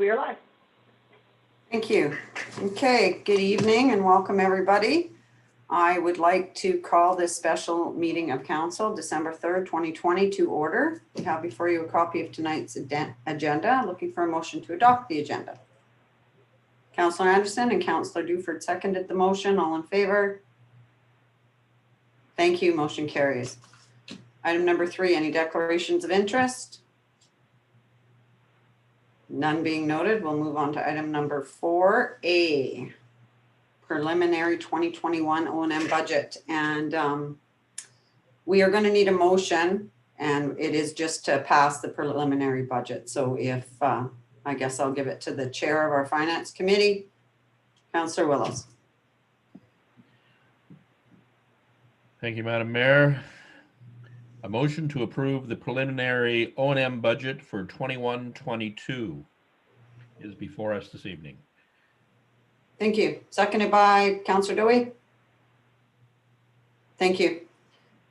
we are live. Thank you. Okay, good evening and welcome everybody. I would like to call this special meeting of council, December 3rd, 2020 to order. We have before you a copy of tonight's agenda. Looking for a motion to adopt the agenda. Councillor Anderson and Councillor Duford seconded the motion. All in favor? Thank you. Motion carries. Item number 3, any declarations of interest? None being noted. We'll move on to item number 4A, preliminary 2021 O&M budget. And we are going to need a motion, and it is just to pass the preliminary budget. So if, I guess I'll give it to the chair of our finance committee, Councillor Willows. Thank you, Madam Mayor. A motion to approve the preliminary O&M budget for 21-22 is before us this evening. Thank you. Seconded by Councillor Dewey. Thank you.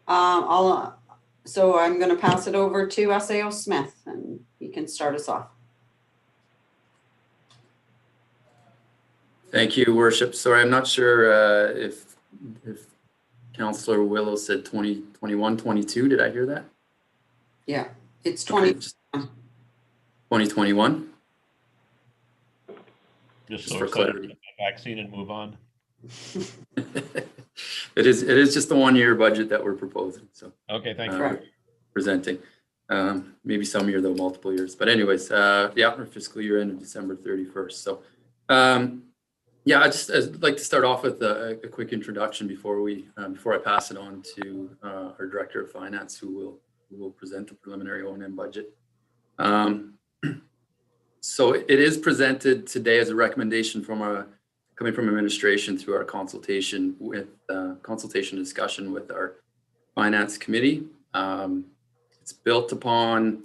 So I'm going to pass it over to SAO Smith, and he can start us off. Thank you, Worship. Sorry, I'm not sure if Councillor Willow said 2021, 22. Did I hear that? Yeah, it's 2021. Just so excited to vaccine and move on. It is just the 1-year budget that we're proposing. So okay, thank you. Presenting. Maybe some year though, multiple years. But anyways, yeah, our fiscal year ended December 31st. So yeah, I'd like to start off with a quick introduction before I pass it on to our Director of Finance, who will present the preliminary O&M budget. So it is presented today as a recommendation coming from administration through our consultation discussion with our Finance Committee. It's built upon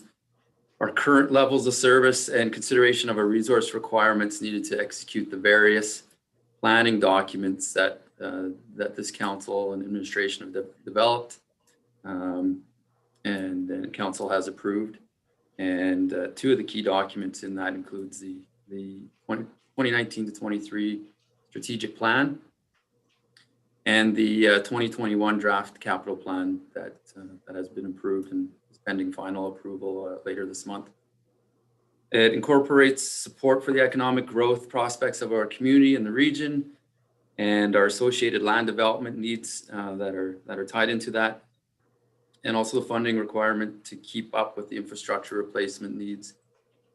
our current levels of service and consideration of our resource requirements needed to execute the various planning documents that this council and administration have developed, and then council has approved. And 2 of the key documents in that includes the 2019 to 23 strategic plan and the 2021 draft capital plan that has been approved and is pending final approval later this month. It incorporates support for the economic growth prospects of our community and the region, and our associated land development needs that are tied into that, and also the funding requirement to keep up with the infrastructure replacement needs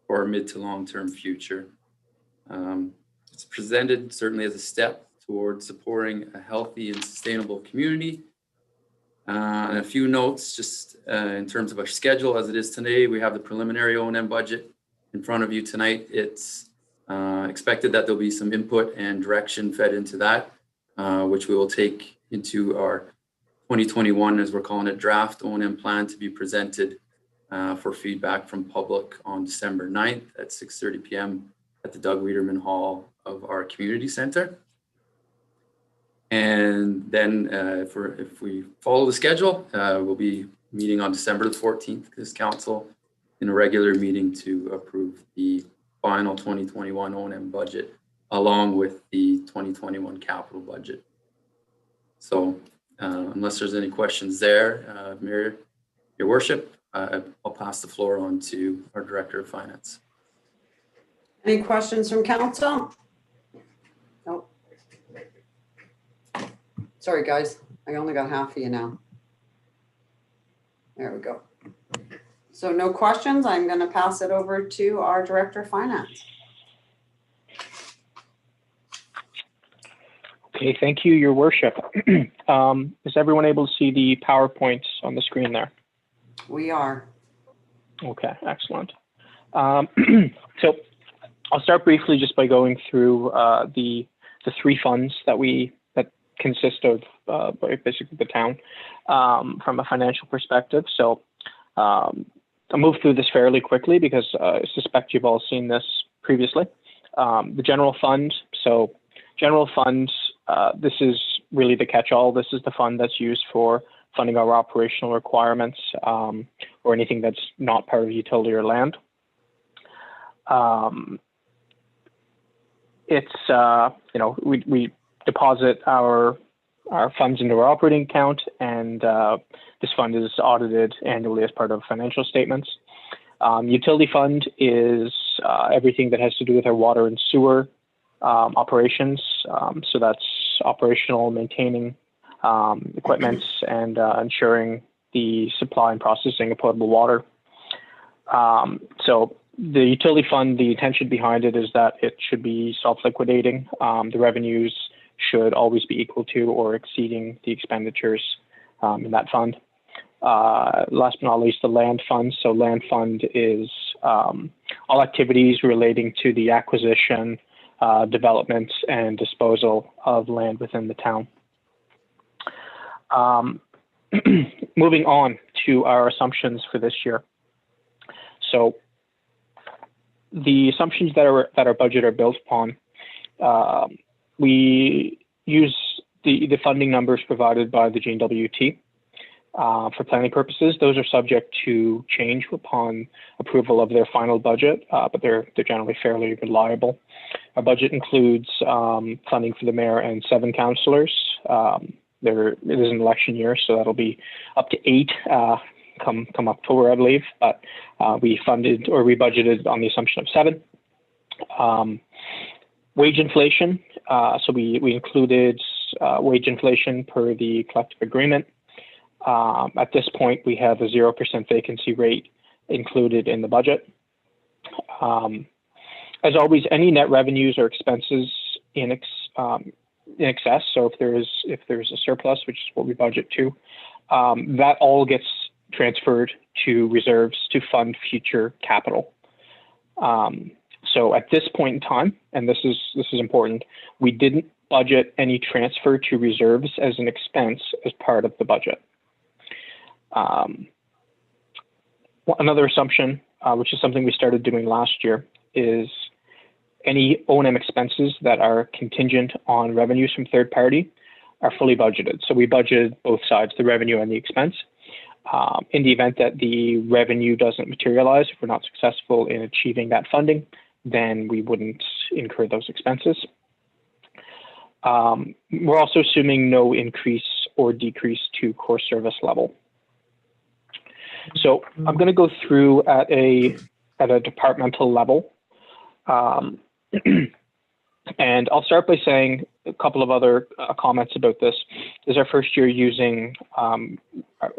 for our mid to long-term future. It's presented certainly as a step towards supporting a healthy and sustainable community. And a few notes just in terms of our schedule as it is today. We have the preliminary O&M budget in front of you tonight. It's expected that there'll be some input and direction fed into that, which we will take into our 2021, as we're calling it, draft O&M plan to be presented for feedback from public on December 9th at 6:30 p.m. at the Doug Wiederman Hall of our community center. And then if we follow the schedule, we'll be meeting on December the 14th, this council, in a regular meeting to approve the final 2021 O&M budget along with the 2021 capital budget. So unless there's any questions there, Mayor, Your Worship, I'll pass the floor on to our Director of Finance. Any questions from council? Nope. Sorry, guys. I only got half of you now. There we go. So no questions. I'm going to pass it over to our Director of Finance. Okay, thank you, Your Worship. Is everyone able to see the PowerPoints on the screen there? We are. Okay, excellent. So I'll start briefly just by going through the 3 funds that consist of basically the town from a financial perspective. So I'll move through this fairly quickly because I suspect you've all seen this previously. The general fund. So general funds, this is really the catch-all. This is the fund that's used for funding our operational requirements or anything that's not part of utility or land. it's we deposit our funds into our operating account, and this fund is audited annually as part of financial statements. Utility fund is everything that has to do with our water and sewer operations. So that's operational, maintaining equipment, and ensuring the supply and processing of potable water. So the utility fund, the intention behind it is that it should be self-liquidating. The revenues should always be equal to or exceeding the expenditures in that fund. Last but not least, the land fund. So land fund is all activities relating to the acquisition, development, and disposal of land within the town. Moving on to our assumptions for this year. So the assumptions that our budget are built upon, we use the funding numbers provided by the GNWT for planning purposes. Those are subject to change upon approval of their final budget, but they're generally fairly reliable. Our budget includes funding for the mayor and 7 councillors. It is an election year, so that'll be up to 8 come October, I believe. But we budgeted on the assumption of 7. Wage inflation. So we included wage inflation per the collective agreement. At this point, we have a 0% vacancy rate included in the budget. As always, any net revenues or expenses in excess. So if there's a surplus, which is what we budget to, that all gets transferred to reserves to fund future capital. So at this point in time, and this is important, we didn't budget any transfer to reserves as an expense as part of the budget. Another assumption, which is something we started doing last year, is any O&M expenses that are contingent on revenues from third party are fully budgeted. So we budgeted both sides, the revenue and the expense. In the event that the revenue doesn't materialize, if we're not successful in achieving that funding, then we wouldn't incur those expenses. We're also assuming no increase or decrease to core service level. So I'm going to go through at a departmental level. And I'll start by saying a couple of other comments about this. This is our first year using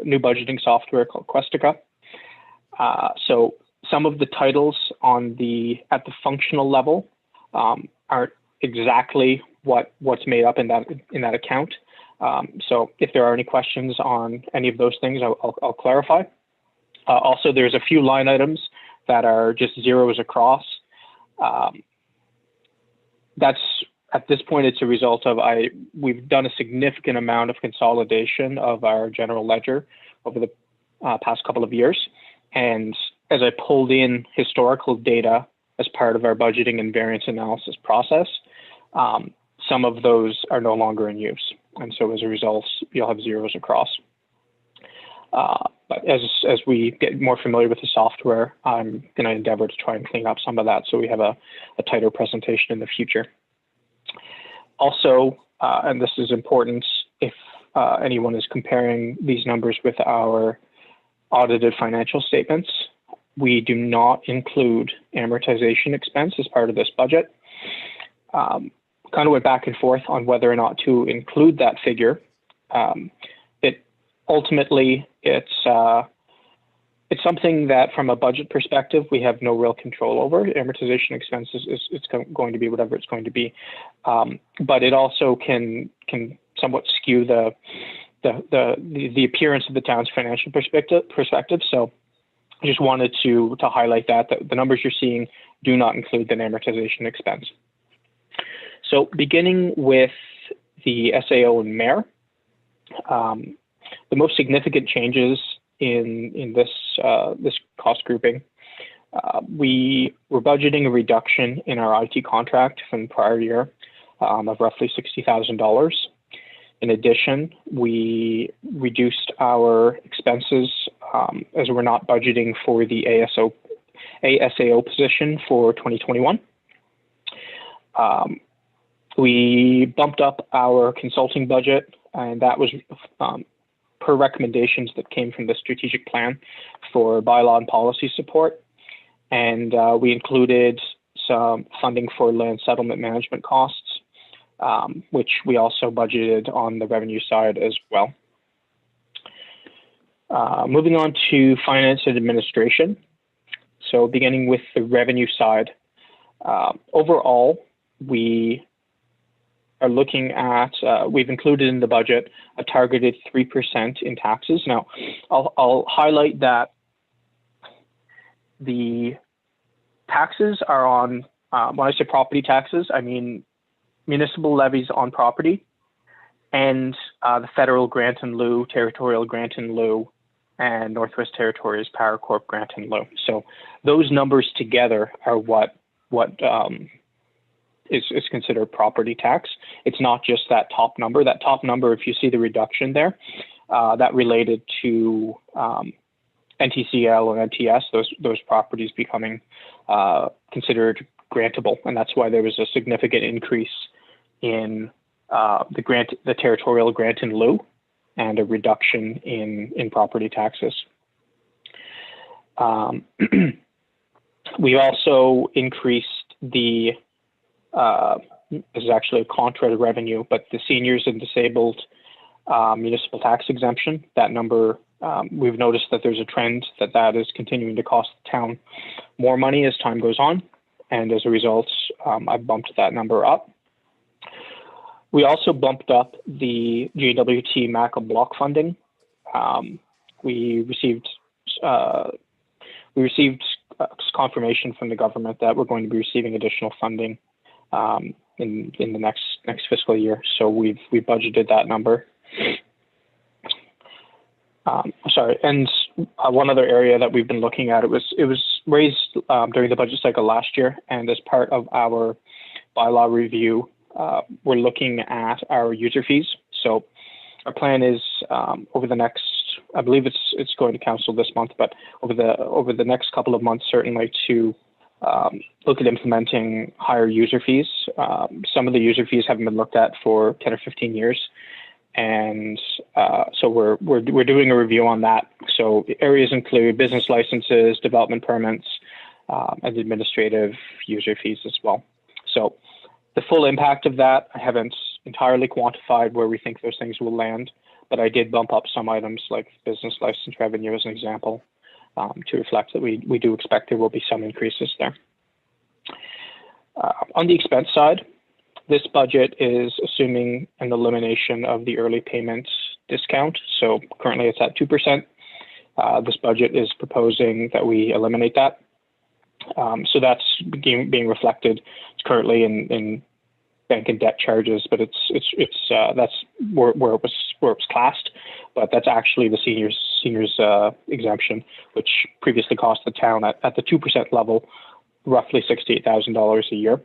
new budgeting software called Questica. So some of the titles at the functional level aren't exactly what's made up in that account. So if there are any questions on any of those things, I'll clarify. Also, there's a few line items that are just zeros across. That's at this point, it's a result of we've done a significant amount of consolidation of our general ledger over the past couple of years. And as I pulled in historical data as part of our budgeting and variance analysis process, some of those are no longer in use. And so as a result, you'll have zeros across. But as we get more familiar with the software, I'm going to endeavor to try and clean up some of that so we have a tighter presentation in the future. Also, and this is important if anyone is comparing these numbers with our audited financial statements, we do not include amortization expense as part of this budget. Kind of went back and forth on whether or not to include that figure. Ultimately, it's something that from a budget perspective, we have no real control over. Amortization expenses, it's going to be whatever it's going to be. But it also can somewhat skew the appearance of the town's financial perspective. So I just wanted to highlight that the numbers you're seeing do not include an amortization expense. So beginning with the SAO and mayor, the most significant changes in this cost grouping, we were budgeting a reduction in our IT contract from the prior year of roughly $60,000. In addition, we reduced our expenses as we're not budgeting for the ASAO position for 2021. We bumped up our consulting budget, and that was per recommendations that came from the strategic plan for bylaw and policy support. And we included some funding for land settlement management costs, which we also budgeted on the revenue side as well. Moving on to finance and administration. So beginning with the revenue side, overall, we are looking at, we've included in the budget a targeted 3% in taxes. Now, I'll highlight that the taxes are on, when I say property taxes, I mean municipal levies on property and the federal grant in lieu, territorial grant in lieu, and Northwest Territories Power Corp grant in lieu. So those numbers together are what is considered property tax. It's not just that top number. That top number, if you see the reduction there, that related to NTCL and NTS, those properties becoming considered grantable, and that's why there was a significant increase in the territorial grant in lieu, and a reduction in property taxes. We also increased the this is actually a contra to revenue, but the seniors and disabled municipal tax exemption, that number, we've noticed that there's a trend that is continuing to cost the town more money as time goes on. And as a result, I've bumped that number up. We also bumped up the GWT MACA block funding. We received confirmation from the government that we're going to be receiving additional funding in the next fiscal year. So we've budgeted that number. Sorry, and one other area that we've been looking at, it was raised during the budget cycle last year, and as part of our bylaw review, we're looking at our user fees. So our plan is over the next, I believe it's going to council this month, but over the next couple of months, certainly to look at implementing higher user fees. Some of the user fees haven't been looked at for 10 or 15 years. And so we're doing a review on that. So the areas include business licenses, development permits, and administrative user fees as well. So the full impact of that, I haven't entirely quantified where we think those things will land, but I did bump up some items like business license revenue as an example, to reflect that we do expect there will be some increases there. On the expense side, this budget is assuming an elimination of the early payment discount. So currently it's at 2%. This budget is proposing that we eliminate that. So that's being reflected currently in bank and debt charges, but that's where it was classed. But that's actually the seniors exemption, which previously cost the town at the 2% level roughly $68,000 a year.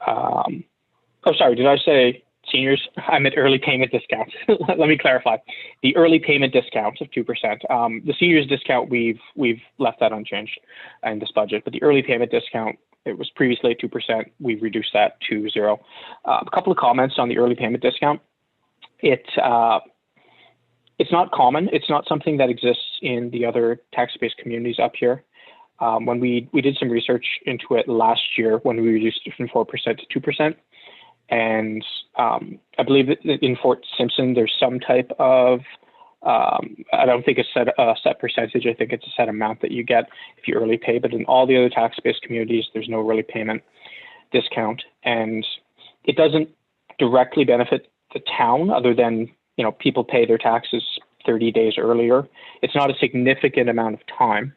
Oh, sorry, did I say seniors? I meant early payment discounts. Let me clarify. The early payment discounts of 2%. The seniors discount, we've left that unchanged in this budget, but the early payment discount, it was previously at 2%. We've reduced that to 0. A couple of comments on the early payment discount. It's not common. It's not something that exists in the other tax-based communities up here. When we did some research into it last year when we reduced it from 4% to 2%. And I believe that in Fort Simpson, there's some type of, I don't think it's a set percentage. I think it's a set amount that you get if you early pay. But in all the other tax-based communities, there's no early payment discount. And it doesn't directly benefit the town other than, people pay their taxes 30 days earlier. It's not a significant amount of time.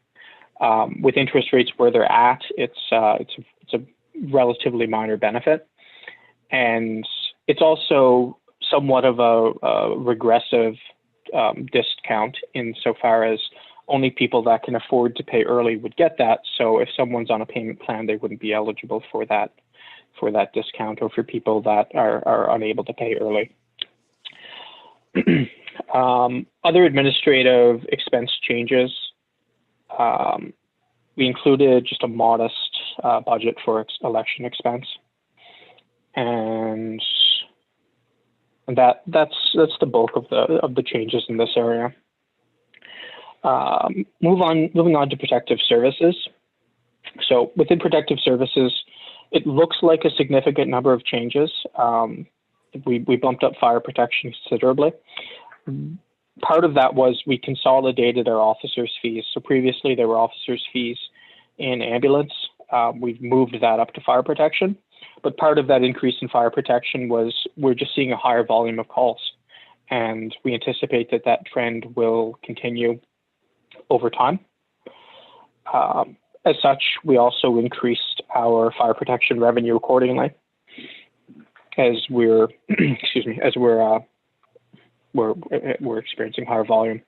With interest rates where they're at, it's a relatively minor benefit. And it's also somewhat of a regressive discount insofar as only people that can afford to pay early would get that. So if someone's on a payment plan, they wouldn't be eligible for that discount, or for people that are unable to pay early. Other administrative expense changes. We included just a modest budget for election expense. And that's the bulk of the changes in this area. Moving on to protective services. So within protective services, it looks like a significant number of changes. We bumped up fire protection considerably. Part of that was we consolidated our officers' fees. So previously there were officers' fees in ambulance. We've moved that up to fire protection. But part of that increase in fire protection was we're just seeing a higher volume of calls. And we anticipate that that trend will continue over time. As such, we also increased our fire protection revenue accordingly as we're we're experiencing higher volume.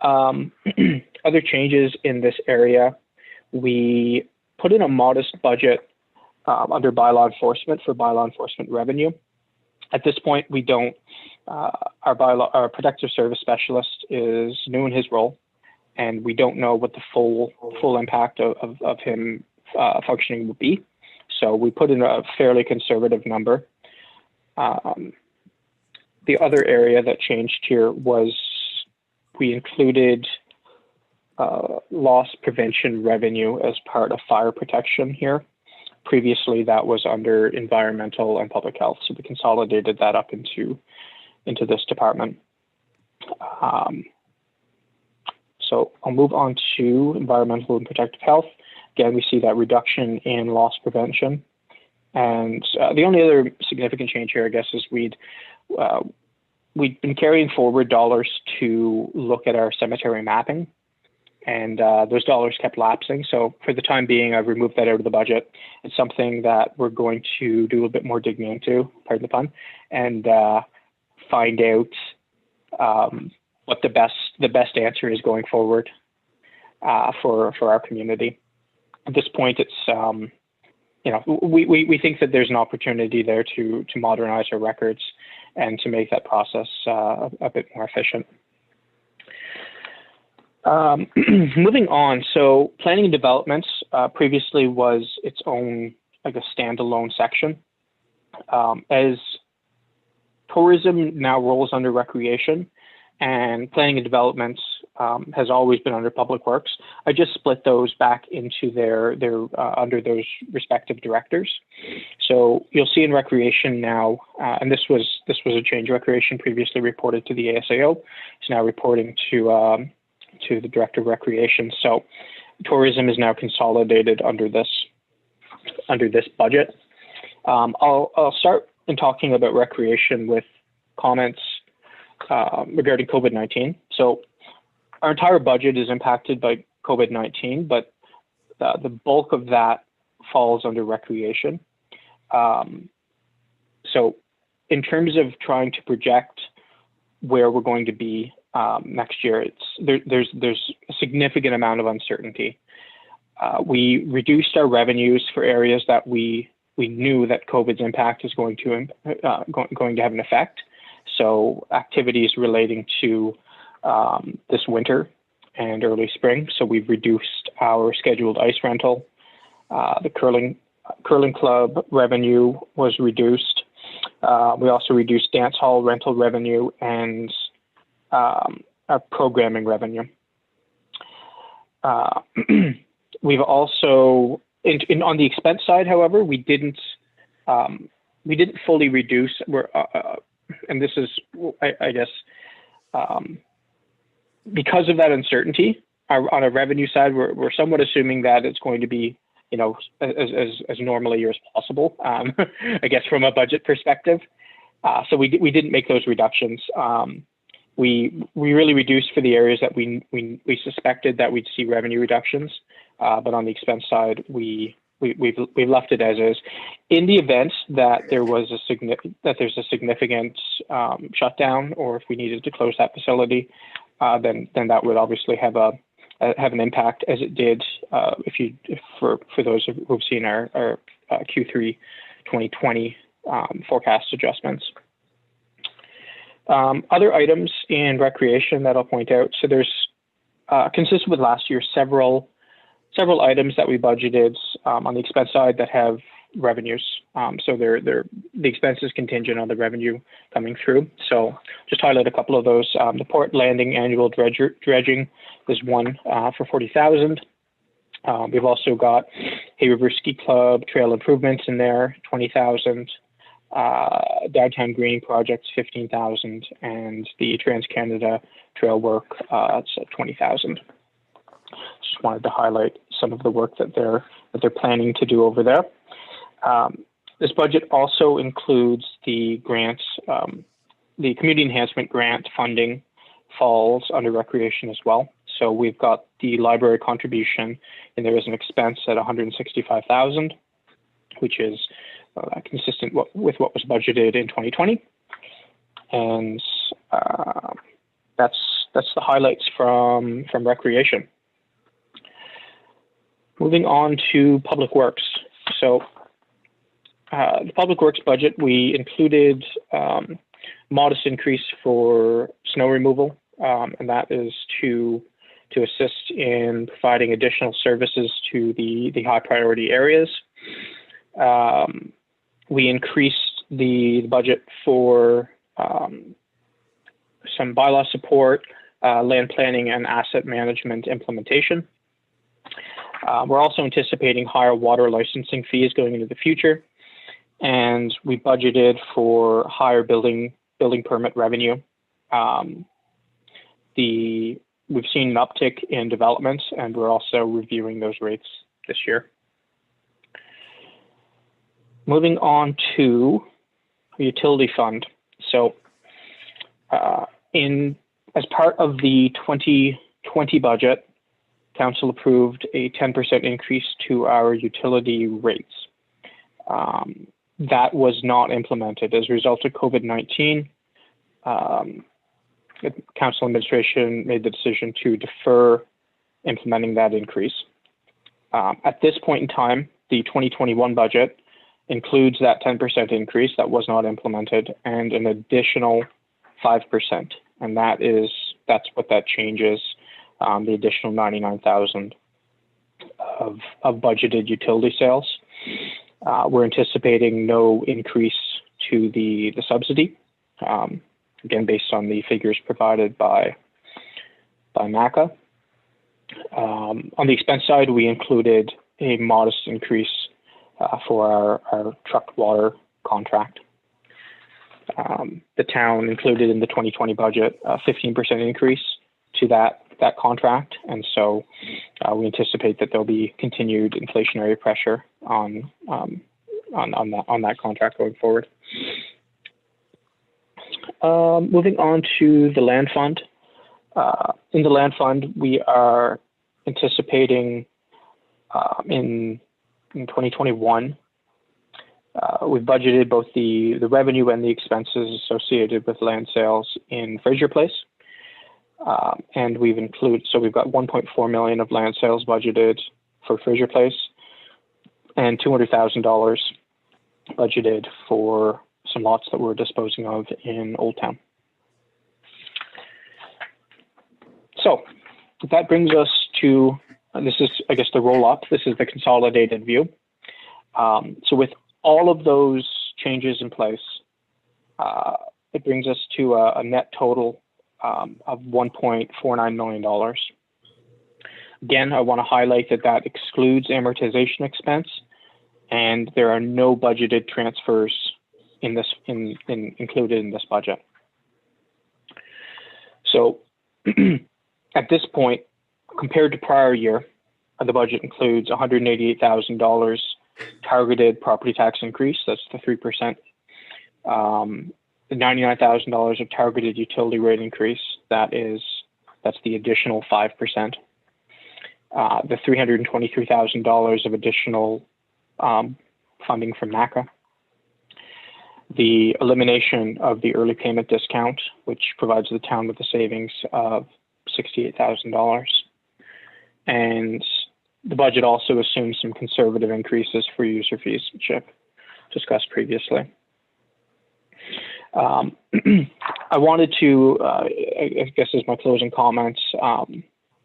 Other changes in this area, we put in a modest budget under bylaw enforcement for bylaw enforcement revenue. At this point, we don't. Our protective service specialist is new in his role, and we don't know what the full impact of him functioning will be. So we put in a fairly conservative number. The other area that changed here was we included loss prevention revenue as part of fire protection here. Previously, that was under environmental and public health, so we consolidated that up into this department. So I'll move on to environmental and protective health. Again, we see that reduction in loss prevention. And the only other significant change here, I guess, is we'd been carrying forward dollars to look at our cemetery mapping, and those dollars kept lapsing. So for the time being, I've removed that out of the budget. It's something that we're going to do a bit more digging into, pardon the pun, and find out what the best answer is going forward for our community. At this point, it's we think that there's an opportunity there to modernize our records and to make that process a bit more efficient. Moving on, so planning and development previously was its own, like a standalone section. As tourism now rolls under recreation, and planning and development has always been under public works, I just split those back into their under those respective directors. So you'll see in recreation now, and this was a change. Recreation previously reported to the ASAO. It's now reporting to the director of recreation. So tourism is now consolidated under this budget. I'll start in talking about recreation with comments regarding COVID-19. So our entire budget is impacted by COVID-19, but the bulk of that falls under recreation. So in terms of trying to project where we're going to be next year, there's a significant amount of uncertainty. We reduced our revenues for areas that we knew that COVID's impact is going to have an effect. So activities relating to this winter and early spring. So we've reduced our scheduled ice rental. The curling club revenue was reduced. We also reduced dance hall rental revenue and our programming revenue. We've also, on the expense side, however, we didn't fully reduce. And this is, I guess, because of that uncertainty, on a revenue side, we're somewhat assuming that it's going to be, as normally as possible. I guess from a budget perspective. So we didn't make those reductions. We really reduced for the areas that we suspected that we'd see revenue reductions, but on the expense side, we've left it as is. In the event that there's a significant shutdown, or if we needed to close that facility, then that would obviously have an impact, as it did for those who've seen our Q3 2020 forecast adjustments. Other items in recreation that I'll point out. So there's consistent with last year, several several items that we budgeted on the expense side that have revenues. So the expense is contingent on the revenue coming through. So just highlight a couple of those. The port landing annual dredging is one for 40,000. We've also got Hay River Ski Club trail improvements in there, 20,000. Downtown greening projects, 15,000, and the Trans-Canada trail work, it's at 20,000. Just wanted to highlight some of the work that they're planning to do over there. This budget also includes the grants, the community enhancement grant funding falls under recreation as well. So we've got the library contribution, and there is an expense at 165,000, which is consistent with what was budgeted in 2020. And that's the highlights from recreation. Moving on to Public Works. So the Public Works budget, we included modest increase for snow removal, and that is to assist in providing additional services to the high priority areas. We increased the budget for some bylaw support, land planning, and asset management implementation. We're also anticipating higher water licensing fees going into the future, and we budgeted for higher building permit revenue. We've seen an uptick in developments, and we're also reviewing those rates this year. Moving on to the utility fund. So as part of the 2020 budget, Council approved a 10% increase to our utility rates. That was not implemented as a result of COVID-19. The Council administration made the decision to defer implementing that increase. At this point in time, the 2021 budget includes that 10% increase that was not implemented and an additional 5%. And that's what that changes, the additional 99,000 of budgeted utility sales. We're anticipating no increase to the subsidy, again, based on the figures provided by MACA. On the expense side, we included a modest increase for our trucked water contract. The town included in the 2020 budget a 15% increase to that contract, and so we anticipate that there'll be continued inflationary pressure on that contract going forward. Moving on to the land fund. In the land fund, we are anticipating in 2021, we've budgeted both the revenue and the expenses associated with land sales in Fraser Place. And we've got 1.4 million of land sales budgeted for Fraser Place and $200,000 budgeted for some lots that we're disposing of in Old Town. So that brings us to, this is, I guess, the roll up. This is the consolidated view. So with all of those changes in place, it brings us to a net total of $1.49 million. Again, I want to highlight that excludes amortization expense, and there are no budgeted transfers included in this budget. So at this point, compared to prior year, the budget includes $188,000 targeted property tax increase. That's the 3%. The $99,000 of targeted utility rate increase. That's the additional 5%. The $323,000 of additional funding from NACA. The elimination of the early payment discount, which provides the town with a savings of $68,000. And the budget also assumes some conservative increases for user fees, which I've discussed previously. I wanted to, I guess as my closing comments,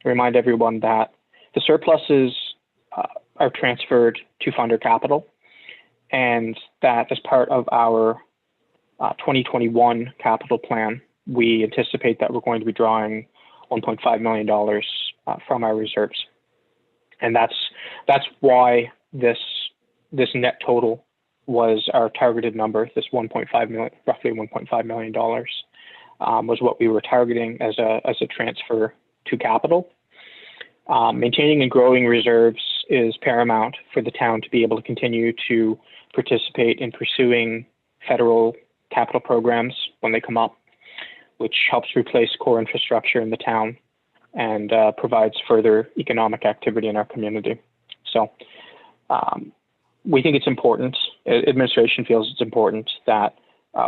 remind everyone that the surpluses are transferred to fund our capital, and that as part of our 2021 capital plan, we anticipate that we're going to be drawing $1.5 million from our reserves, and that's why this net total was our targeted number. This 1.5 million, roughly $1.5 million, was what we were targeting as a transfer to capital. Maintaining and growing reserves is paramount for the town to be able to continue to participate in pursuing federal capital programs when they come up, which helps replace core infrastructure in the town and provides further economic activity in our community. So we think it's important, administration feels it's important that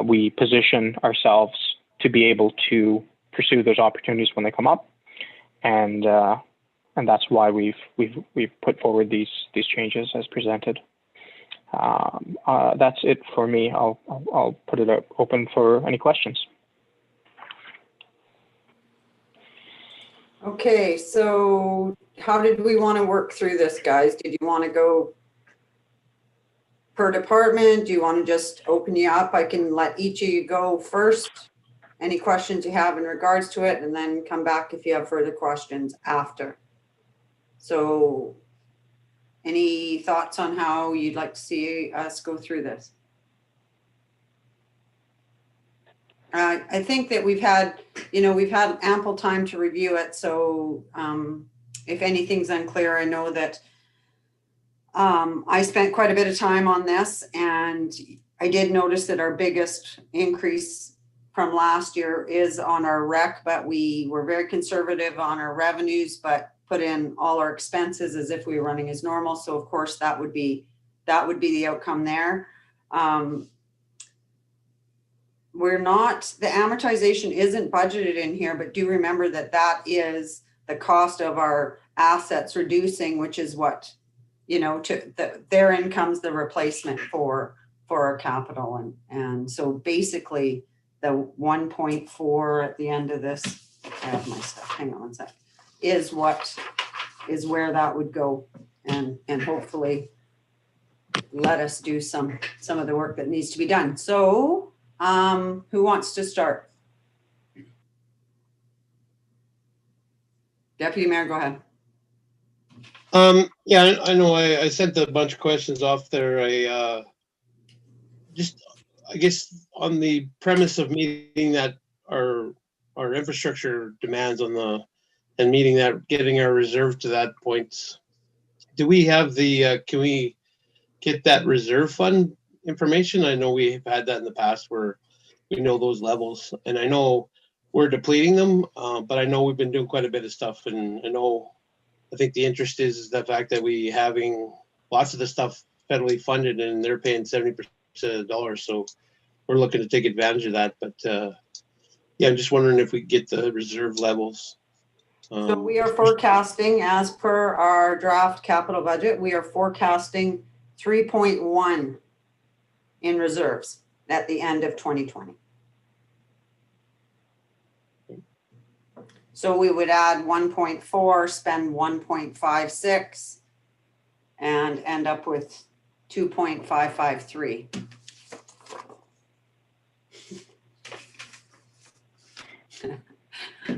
we position ourselves to be able to pursue those opportunities when they come up. And that's why we've put forward these changes as presented. That's it for me. I'll put it open for any questions. Okay, so how did we want to work through this, guys? Did you want to go per department? Do you want to just open you up? I can let each of you go first. Any questions you have in regards to it, and then come back if you have further questions after. So any thoughts on how you'd like to see us go through this? I think that we've had ample time to review it. So if anything's unclear, I know that I spent quite a bit of time on this, and I did notice that our biggest increase from last year is on our rec, but we were very conservative on our revenues, but put in all our expenses as if we were running as normal. So of course that would be the outcome there. The amortization isn't budgeted in here, but do remember that that is the cost of our assets reducing, which is what, therein comes the replacement for our capital. And so basically the 1.4 at the end of this, I have my stuff, hang on one sec, is where that would go, and hopefully let us do some of the work that needs to be done. So who wants to start? Deputy Mayor, go ahead. Yeah, I know I sent a bunch of questions off there. I guess on the premise of meeting that our infrastructure demands and meeting that, getting our reserve to that point, do we have can we get that reserve fund information? I know we've had that in the past where we know those levels, and I know we're depleting them, but I know we've been doing quite a bit of stuff, and I think the interest is the fact that we having lots of the stuff federally funded, and they're paying 70% of the dollars, so we're looking to take advantage of that. But yeah, I'm just wondering if we get the reserve levels. So we are forecasting, as per our draft capital budget, we are forecasting 3.1 in reserves at the end of 2020. So we would add 1.4, spend 1.56, and end up with 2.553.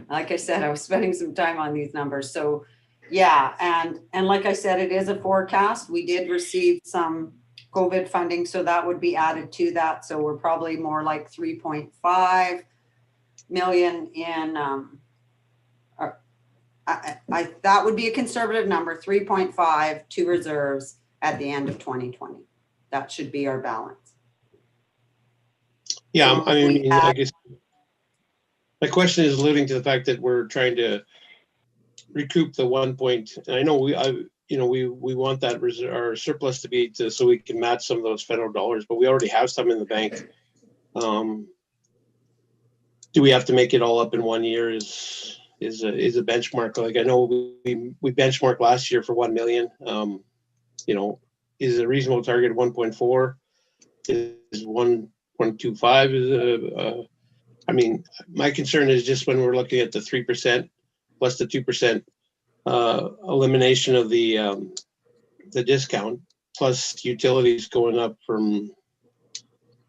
Like I said, I was spending some time on these numbers. So yeah, and like I said, it is a forecast. We did receive some COVID funding, so that would be added to that. So we're probably more like 3.5 million in, that would be a conservative number, 3.5 to reserves at the end of 2020. That should be our balance. Yeah, So I mean, I guess my question is alluding to the fact that we're trying to recoup the 1 point, and I know we want that our surplus to be so we can match some of those federal dollars, but we already have some in the bank. Do we have to make it all up in 1 year? Is a benchmark? Like, I know we benchmarked last year for 1 million. Is a reasonable target 1.4? Is 1.25? I mean, my concern is just when we're looking at the 3% plus the 2% elimination of the the discount, plus utilities going up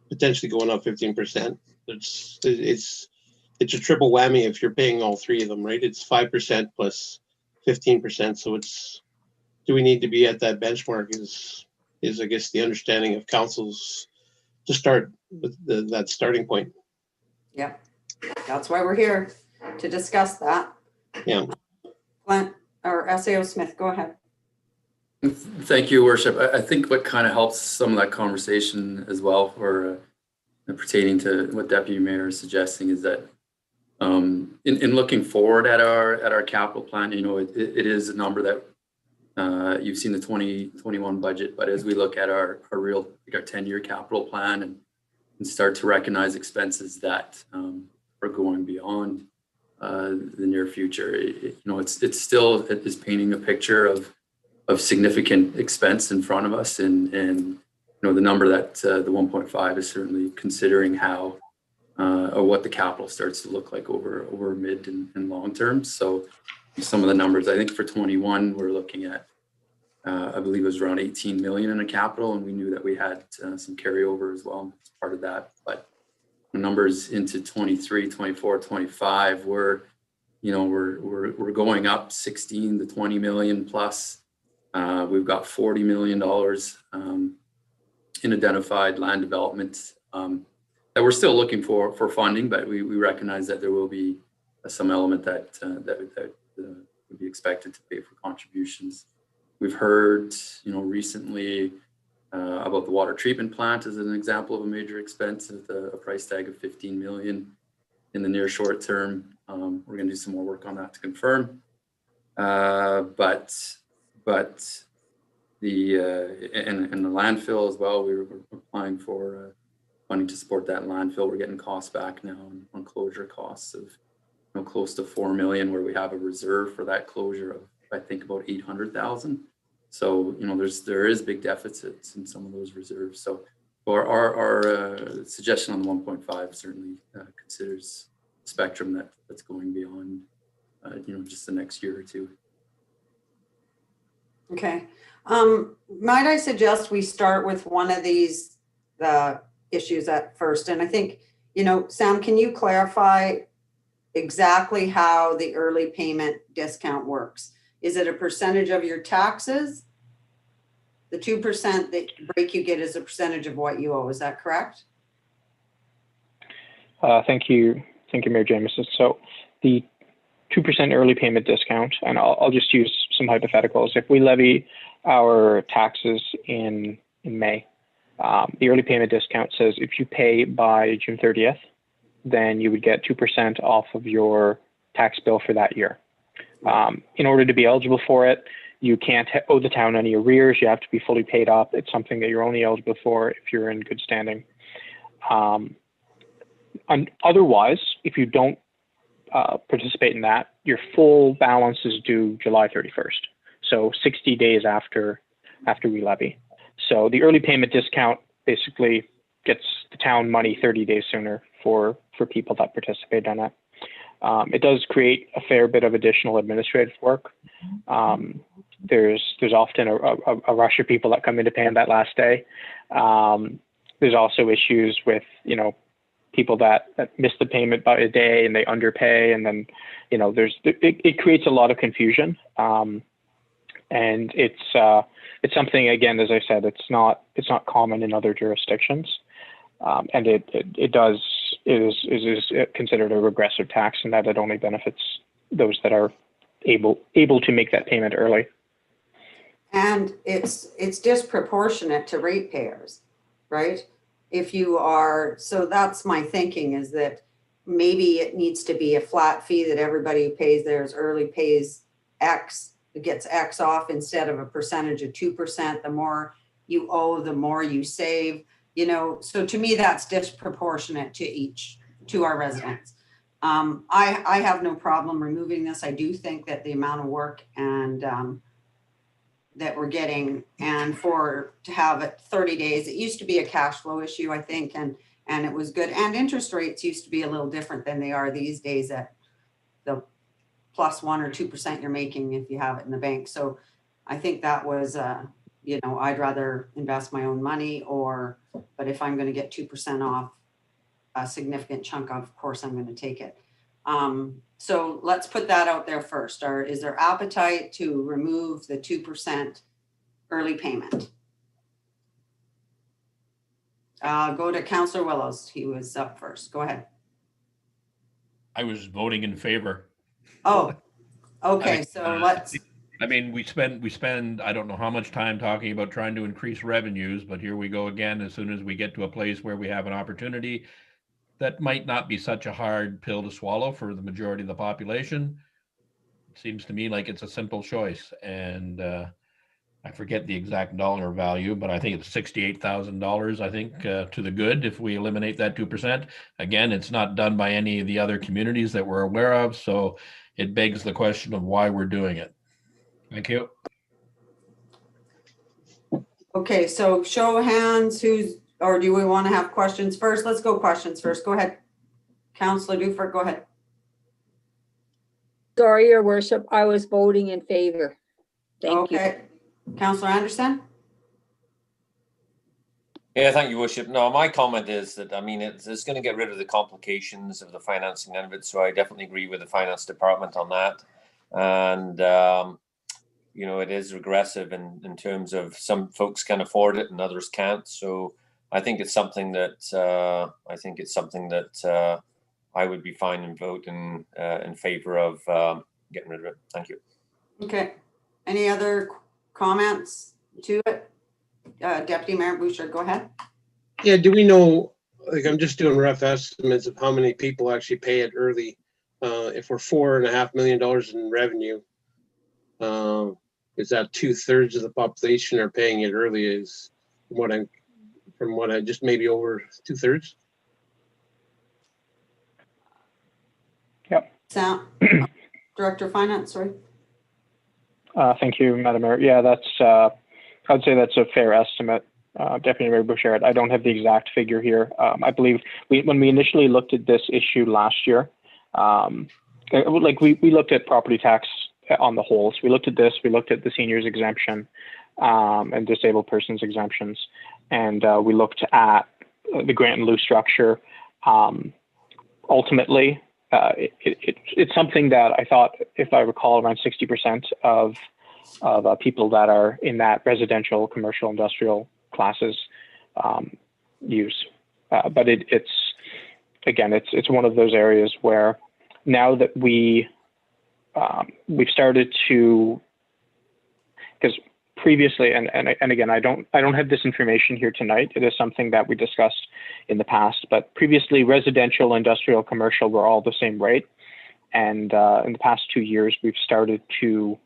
potentially going up 15%. It's a triple whammy if you're paying all three of them, right? It's 5% plus 15%. So do we need to be at that benchmark is I guess the understanding of councils to start with that starting point. Yep. That's why we're here, to discuss that. Yeah. Glenn or SAO Smith, go ahead. Thank you, Worship. I think what kind of helps some of that conversation as well for pertaining to what Deputy Mayor is suggesting is that in looking forward at our capital plan, you know, it is a number that you've seen the 2021 budget, but as we look at our 10-year capital plan and start to recognize expenses that are going beyond the near future, you know, it is painting a picture of significant expense in front of us, and you know, the number that the 1.5 is certainly considering how or what the capital starts to look like over mid and long term. So some of the numbers, I think for 21, we're looking at I believe it was around 18 million in a capital, and we knew that we had some carryover as well as part of that. But the numbers into 23, 24, 25, we're going up 16 to 20 million plus. We've got $40 million in identified land development that we're still looking for funding, but we recognize that there will be some element that would be expected to pay for contributions. We've heard, you know, recently about the water treatment plant as an example of a major expense with a price tag of 15 million in the near short term. We're going to do some more work on that to confirm. But the and the landfill as well, we're applying for funding to support that landfill. We're getting costs back now on closure costs of, you know, close to 4 million, where we have a reserve for that closure of, I think, about 800,000. So, you know, there is big deficits in some of those reserves. So our suggestion on the 1.5 certainly considers a spectrum that's going beyond, you know, just the next year or two. Okay. Might I suggest we start with one of these issues at first? And I think, you know, Sam, can you clarify exactly how the early payment discount works? Is it a percentage of your taxes? The 2% that break you get is a percentage of what you owe. Is that correct? Thank you, Mayor Jamieson. So the 2% early payment discount, and I'll just use some hypotheticals. If we levy our taxes in May, the early payment discount says if you pay by June 30th, then you would get 2% off of your tax bill for that year. In order to be eligible for it, you can't owe the town any arrears. You have to be fully paid up. It's something that you're only eligible for if you're in good standing. And otherwise, if you don't participate in that, your full balance is due July 31st. So 60 days after we levy. So the early payment discount basically gets the town money 30 days sooner for people that participate in it. It does create a fair bit of additional administrative work. There's often a rush of people that come in to pay on that last day. There's also issues with, you know, people that miss the payment by a day and they underpay, and then, you know, it creates a lot of confusion. And it's something, again, as I said, it's not common in other jurisdictions, and it is considered a regressive tax, in that it only benefits those that are able to make that payment early. And it's disproportionate to ratepayers, right? If you are, so that's my thinking, is that maybe it needs to be a flat fee that everybody who pays theirs early pays X, gets X off instead of a percentage of 2%. The more you owe, the more you save, you know. So to me, that's disproportionate to our residents. I have no problem removing this. I do think that the amount of work and that we're getting, and to have it 30 days, it used to be a cash flow issue, I think, and it was good. And interest rates used to be a little different than they are these days at the +1 or 2% you're making if you have it in the bank. So I think that was you know, I'd rather invest my own money, but if I'm going to get 2% off a significant chunk, of course, I'm going to take it. So let's put that out there first. Or is there appetite to remove the 2% early payment? Go to Councillor Willows. He was up first. Go ahead. I was voting in favor. Oh, okay. I mean, So let's. I mean, we spend, I don't know how much time talking about trying to increase revenues, but here we go again. As soon as we get to a place where we have an opportunity, that might not be such a hard pill to swallow for the majority of the population. It seems to me like it's a simple choice. And I forget the exact dollar value, but I think it's $68,000, I think, to the good if we eliminate that 2%. Again, it's not done by any of the other communities that we're aware of. So it begs the question of why we're doing it. Thank you. Okay, so show of hands, or do we want to have questions first? Let's go questions first. Go ahead. Councillor Dufert, go ahead. Sorry, Your Worship, I was voting in favor. Thank you. Okay. Councillor Anderson? Yeah, thank you, Worship. No, my comment is that, I mean, it's going to get rid of the complications of the financing end of it. So I definitely agree with the finance department on that. And, you know, it is regressive in terms of some folks can afford it and others can't. So I think it's something that I would be fine in voting in favor of getting rid of it. Thank you. Okay. Any other comments to it? Deputy Mayor Boucher, go ahead. Yeah, do we know, like, I'm just doing rough estimates of how many people actually pay it early. If we're $4.5 million in revenue, is that 2/3 of the population are paying it early? Is from what I just maybe over 2/3? Yep. Sound Director of Finance, sorry. Thank you, Madam Mayor. Yeah, that's, I'd say that's a fair estimate, Deputy Mayor Boucher. I don't have the exact figure here. I believe when we initially looked at this issue last year, we looked at property tax on the whole. So we looked at this, we looked at the seniors exemption and disabled persons exemptions, and we looked at the grant in lieu structure. Ultimately, it's something that I thought, if I recall, around 60% of people that are in that residential, commercial, industrial classes use. But it's one of those areas where now that we've started to, because previously, and again, I don't have this information here tonight. It is something that we discussed in the past, but previously residential, industrial, commercial were all the same rate. And in the past 2 years, we've started to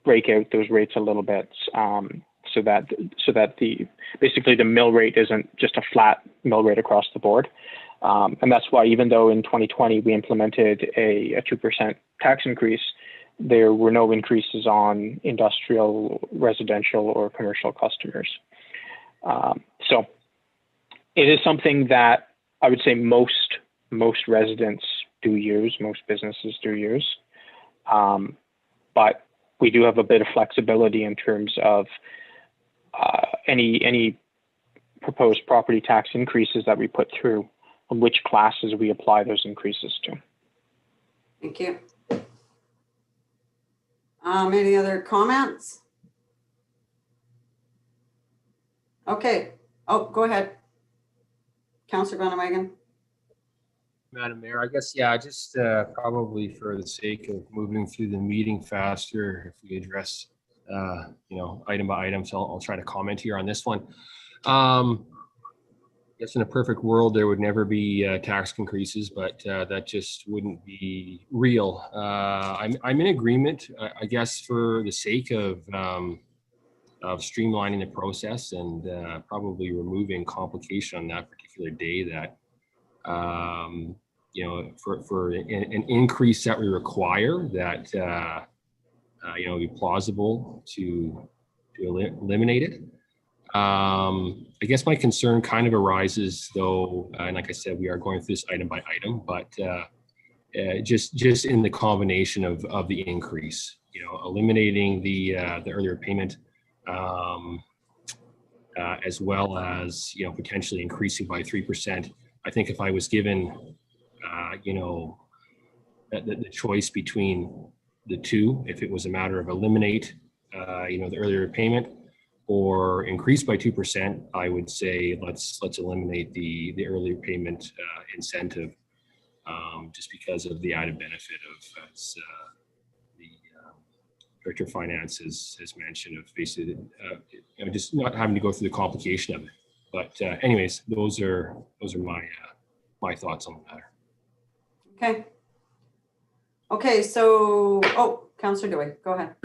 break out those rates a little bit, so that basically the mill rate isn't just a flat mill rate across the board. And that's why, even though in 2020 we implemented a 2% tax increase, there were no increases on industrial, residential, or commercial customers. So it is something that I would say most residents do use, most businesses do use. But we do have a bit of flexibility in terms of any proposed property tax increases that we put through, and which classes we apply those increases to. Thank you. Any other comments? Okay. Oh, go ahead. Councillor Groenewegen. Madam Mayor, I guess, yeah, just probably for the sake of moving through the meeting faster, if we address, item by item, so I'll try to comment here on this one. I guess in a perfect world, there would never be tax increases, but that just wouldn't be real. I'm in agreement, I guess, for the sake of streamlining the process and probably removing complication on that particular day, that for an increase that we require, that be plausible to eliminate it. I guess my concern kind of arises, though, and like I said, we are going through this item by item, but just in the combination of the increase, eliminating the earlier payment as well as, potentially increasing by 3%. I think if I was given, the choice between the two, if it was a matter of eliminate, the early repayment or increase by 2%, I would say let's eliminate the early repayment incentive, just because of the added benefit of, as the Director of Finance has mentioned, of basically just not having to go through the complication of it. But anyways, those are my thoughts on the matter. Okay. Okay, so, Councillor Dewey, go ahead.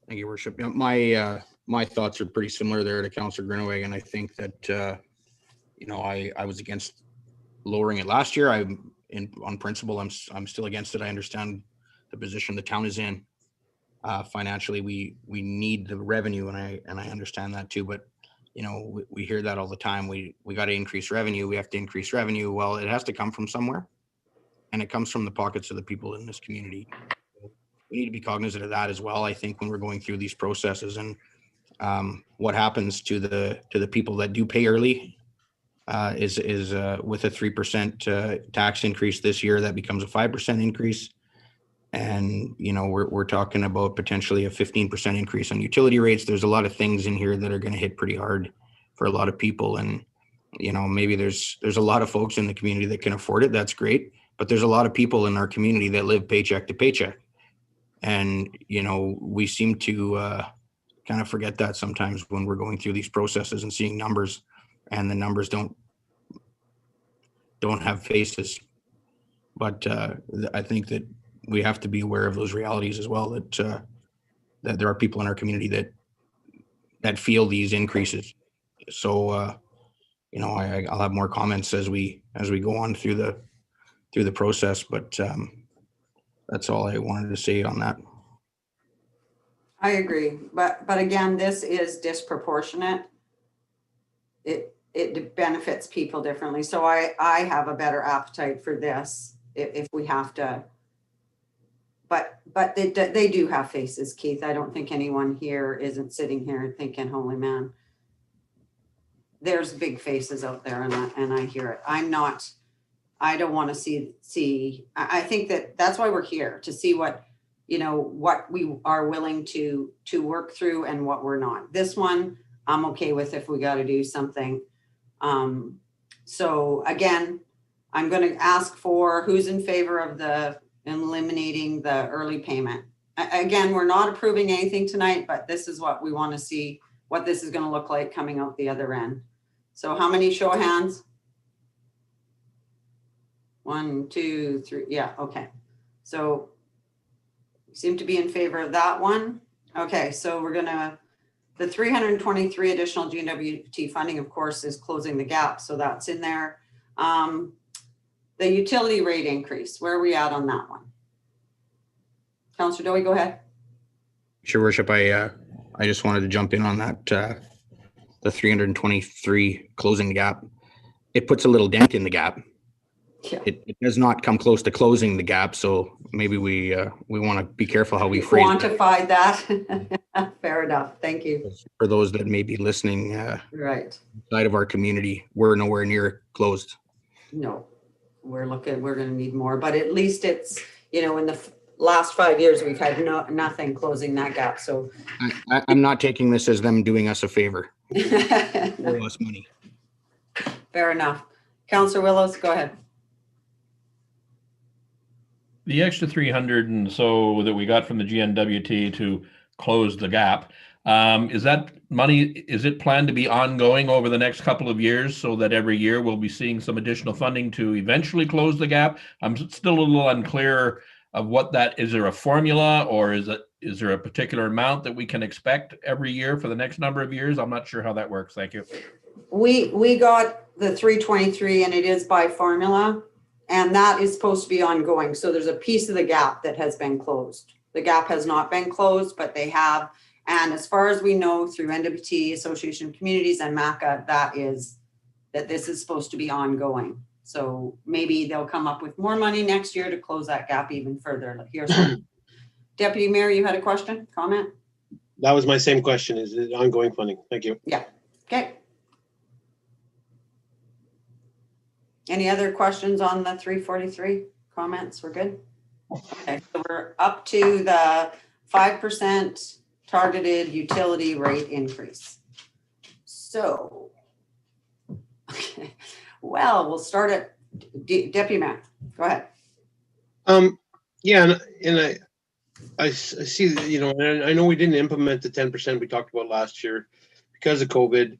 Thank you, Worship. My thoughts are pretty similar there to Councillor Gruneweg, and I think that I was against lowering it last year. On principle, I'm still against it. I understand the position the town is in. Financially, we need the revenue, and I understand that too. But we hear that all the time. We got to increase revenue. We have to increase revenue. Well, it has to come from somewhere, and it comes from the pockets of the people in this community. We need to be cognizant of that as well. I think when we're going through these processes, and what happens to the people that do pay early is with a 3% tax increase this year, that becomes a 5% increase. And, we're talking about potentially a 15% increase on utility rates. There's a lot of things in here that are going to hit pretty hard for a lot of people. And, maybe there's a lot of folks in the community that can afford it. That's great. But there's a lot of people in our community that live paycheck to paycheck. And, we seem to kind of forget that sometimes when we're going through these processes and seeing numbers, and the numbers don't have faces. But I think that we have to be aware of those realities as well, that there are people in our community that feel these increases. So, I'll have more comments as we go on through the process, but that's all I wanted to say on that. I agree, but again, this is disproportionate. It benefits people differently. So I have a better appetite for this if we have to. But they do have faces, Keith. I don't think anyone here isn't sitting here thinking, holy man. There's big faces out there, and I hear it. I don't want to see. I think that's why we're here, to see what we are willing to work through and what we're not. This one, I'm okay with if we got to do something. So again, I'm going to ask for who's in favor of eliminating the early payment. Again, we're not approving anything tonight, but this is what we want to see, what this is going to look like coming out the other end. So how many show of hands? 1, 2, 3. Yeah, okay. So we seem to be in favor of that one. Okay, so we're gonna, the 323 additional GWT funding, of course, is closing the gap. So that's in there. The utility rate increase, where are we at on that one? Councillor Dowie, go ahead. Sure, Worship. I just wanted to jump in on that. The 323 closing the gap. It puts a little dent in the gap. Yeah. It does not come close to closing the gap, so maybe we want to be careful how we phrase quantify that. Fair enough. Thank you. For those that may be listening, right, outside of our community, we're nowhere near closed. No, we're going to need more, but at least it's, in the last 5 years we've had nothing closing that gap. So I'm not taking this as them doing us a favor. No. Owe us money. Fair enough. Councillor Willows, go ahead. The extra 300 and so that we got from the GNWT to close the gap, is that money, is it planned to be ongoing over the next couple of years so that every year we'll be seeing some additional funding to eventually close the gap? I'm still a little unclear of what that, is there a formula, or is there a particular amount that we can expect every year for the next number of years? I'm not sure how that works. Thank you. We got the 323 and it is by formula, and that is supposed to be ongoing. So there's a piece of the gap that has been closed. The gap has not been closed, but they have. And as far as we know through NWT, Association of Communities, and MACA, that this is supposed to be ongoing. So maybe they'll come up with more money next year to close that gap even further. Here's Deputy Mayor, you had a question, comment? that was my same question, is it ongoing funding? Thank you. Yeah, okay. Any other questions on the 343 comments? We're good? Okay, so we're up to the 5% targeted utility rate increase. So, okay, well, we'll start at Deputy Mayor. Go ahead. Yeah, and I see that, you know, and I know we didn't implement the 10% we talked about last year because of COVID.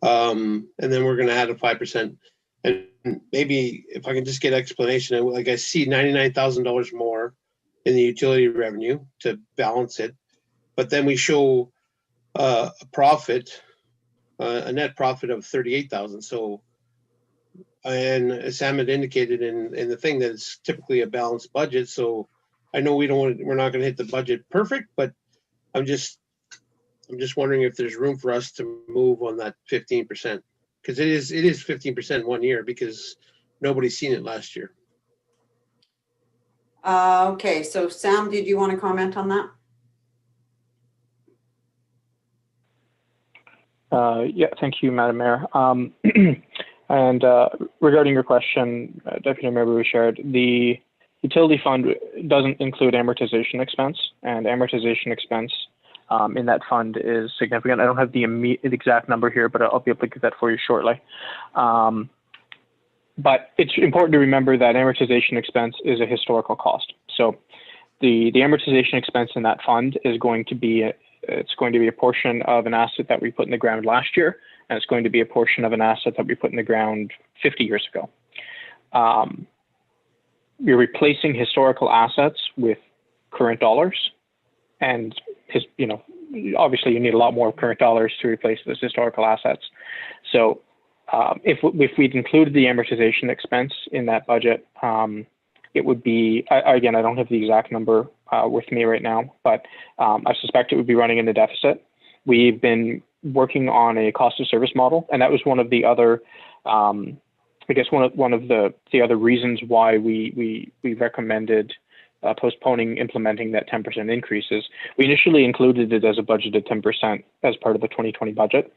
And then we're going to add a 5%. And maybe if I can just get explanation, like I see $99,000 more in the utility revenue to balance it, but then we show a profit, a net profit of 38,000. So, and Sam had indicated in the thing that it's typically a balanced budget. So I know we're not going to hit the budget perfect, but I'm just wondering if there's room for us to move on that 15%, because it is 15% 1 year because nobody's seen it last year. Okay, so Sam, did you want to comment on that? Yeah, thank you, Madam Mayor. And regarding your question, Deputy Mayor Bouchard, the utility fund doesn't include amortization expense, and amortization expense in that fund is significant. I don't have the exact number here, but I'll be able to get that for you shortly. But it's important to remember that amortization expense is a historical cost. So the amortization expense in that fund is going to be a portion of an asset that we put in the ground last year, and it's going to be a portion of an asset that we put in the ground 50 years ago. You're replacing historical assets with current dollars, and obviously you need a lot more current dollars to replace those historical assets. So if we'd included the amortization expense in that budget, it would be, again, I don't have the exact number with me right now, but I suspect it would be running in the deficit. We've been working on a cost of service model, and that was one of the other, I guess one of the other reasons why we recommended postponing implementing that 10% increases. We initially included it as a budgeted 10% as part of the 2020 budget.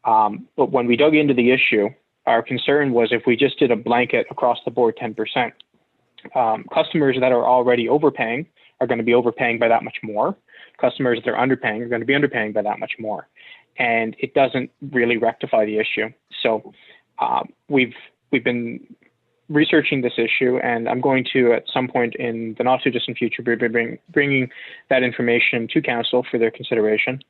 But when we dug into the issue, our concern was if we just did a blanket across the board 10%, customers that are already overpaying are going to be overpaying by that much more. Customers that are underpaying are going to be underpaying by that much more. And it doesn't really rectify the issue. So we've been researching this issue, and I'm going to, at some point in the not too distant future, be bringing that information to council for their consideration.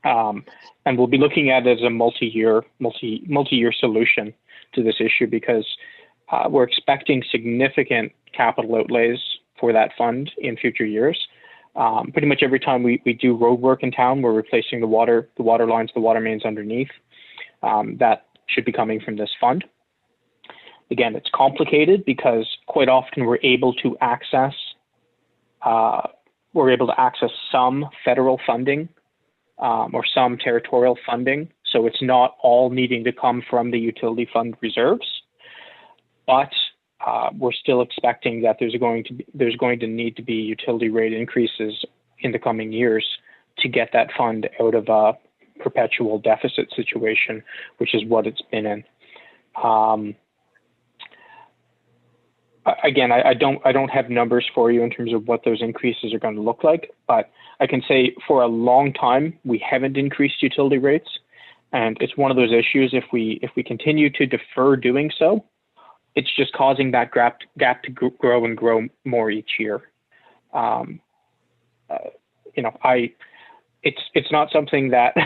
And we'll be looking at it as a multi-year solution to this issue, because we're expecting significant capital outlays for that fund in future years. Pretty much every time we do road work in town, we're replacing the water lines, the water mains underneath. That should be coming from this fund. Again, it's complicated because quite often we're able to access some federal funding or some territorial funding. So it's not all needing to come from the utility fund reserves, but we're still expecting that there's going to need to be utility rate increases in the coming years to get that fund out of a perpetual deficit situation, which is what it's been in. Again, I don't have numbers for you in terms of what those increases are going to look like, but I can say for a long time we haven't increased utility rates, and it's one of those issues. If we continue to defer doing so, it's just causing that gap to grow and grow more each year. It's not something that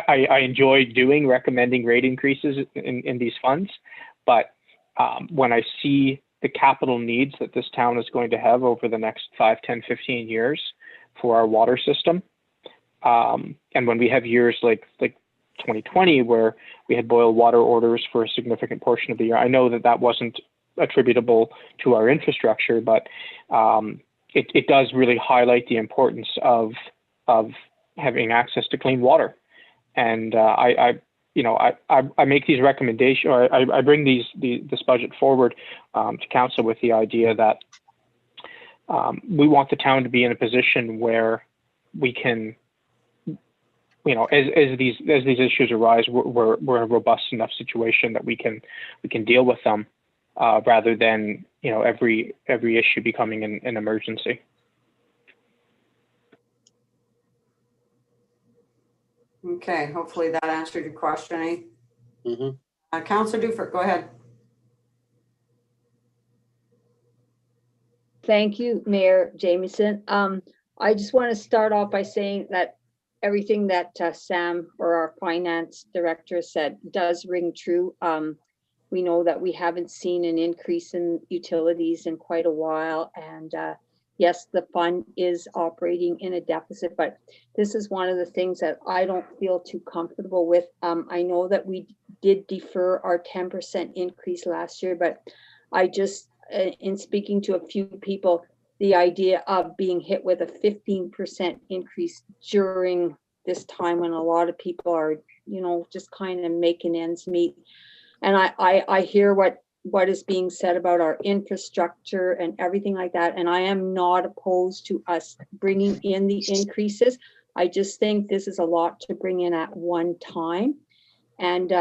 I enjoy doing, recommending rate increases in these funds, but when I see the capital needs that this town is going to have over the next 5, 10, 15 years for our water system, and when we have years like 2020 where we had boil water orders for a significant portion of the year, I know that wasn't attributable to our infrastructure, but it does really highlight the importance of having access to clean water. And I make these recommendations, or I bring this budget forward to council with the idea that we want the town to be in a position where we can as these issues arise, we're in a robust enough situation that we can deal with them, rather than every issue becoming an emergency. Okay, hopefully that answered your question. Mm-hmm. Councillor Dufert, go ahead. Thank you, Mayor Jamieson. I just want to start off by saying that everything that Sam, or our finance director, said does ring true. We know that we haven't seen an increase in utilities in quite a while, and yes, the fund is operating in a deficit, but this is one of the things that I don't feel too comfortable with. I know that we did defer our 10% increase last year, but I just, in speaking to a few people, the idea of being hit with a 15% increase during this time when a lot of people are, just kind of making ends meet. And I hear what is being said about our infrastructure and everything like that. And I am not opposed to us bringing in the increases. I just think this is a lot to bring in at one time. And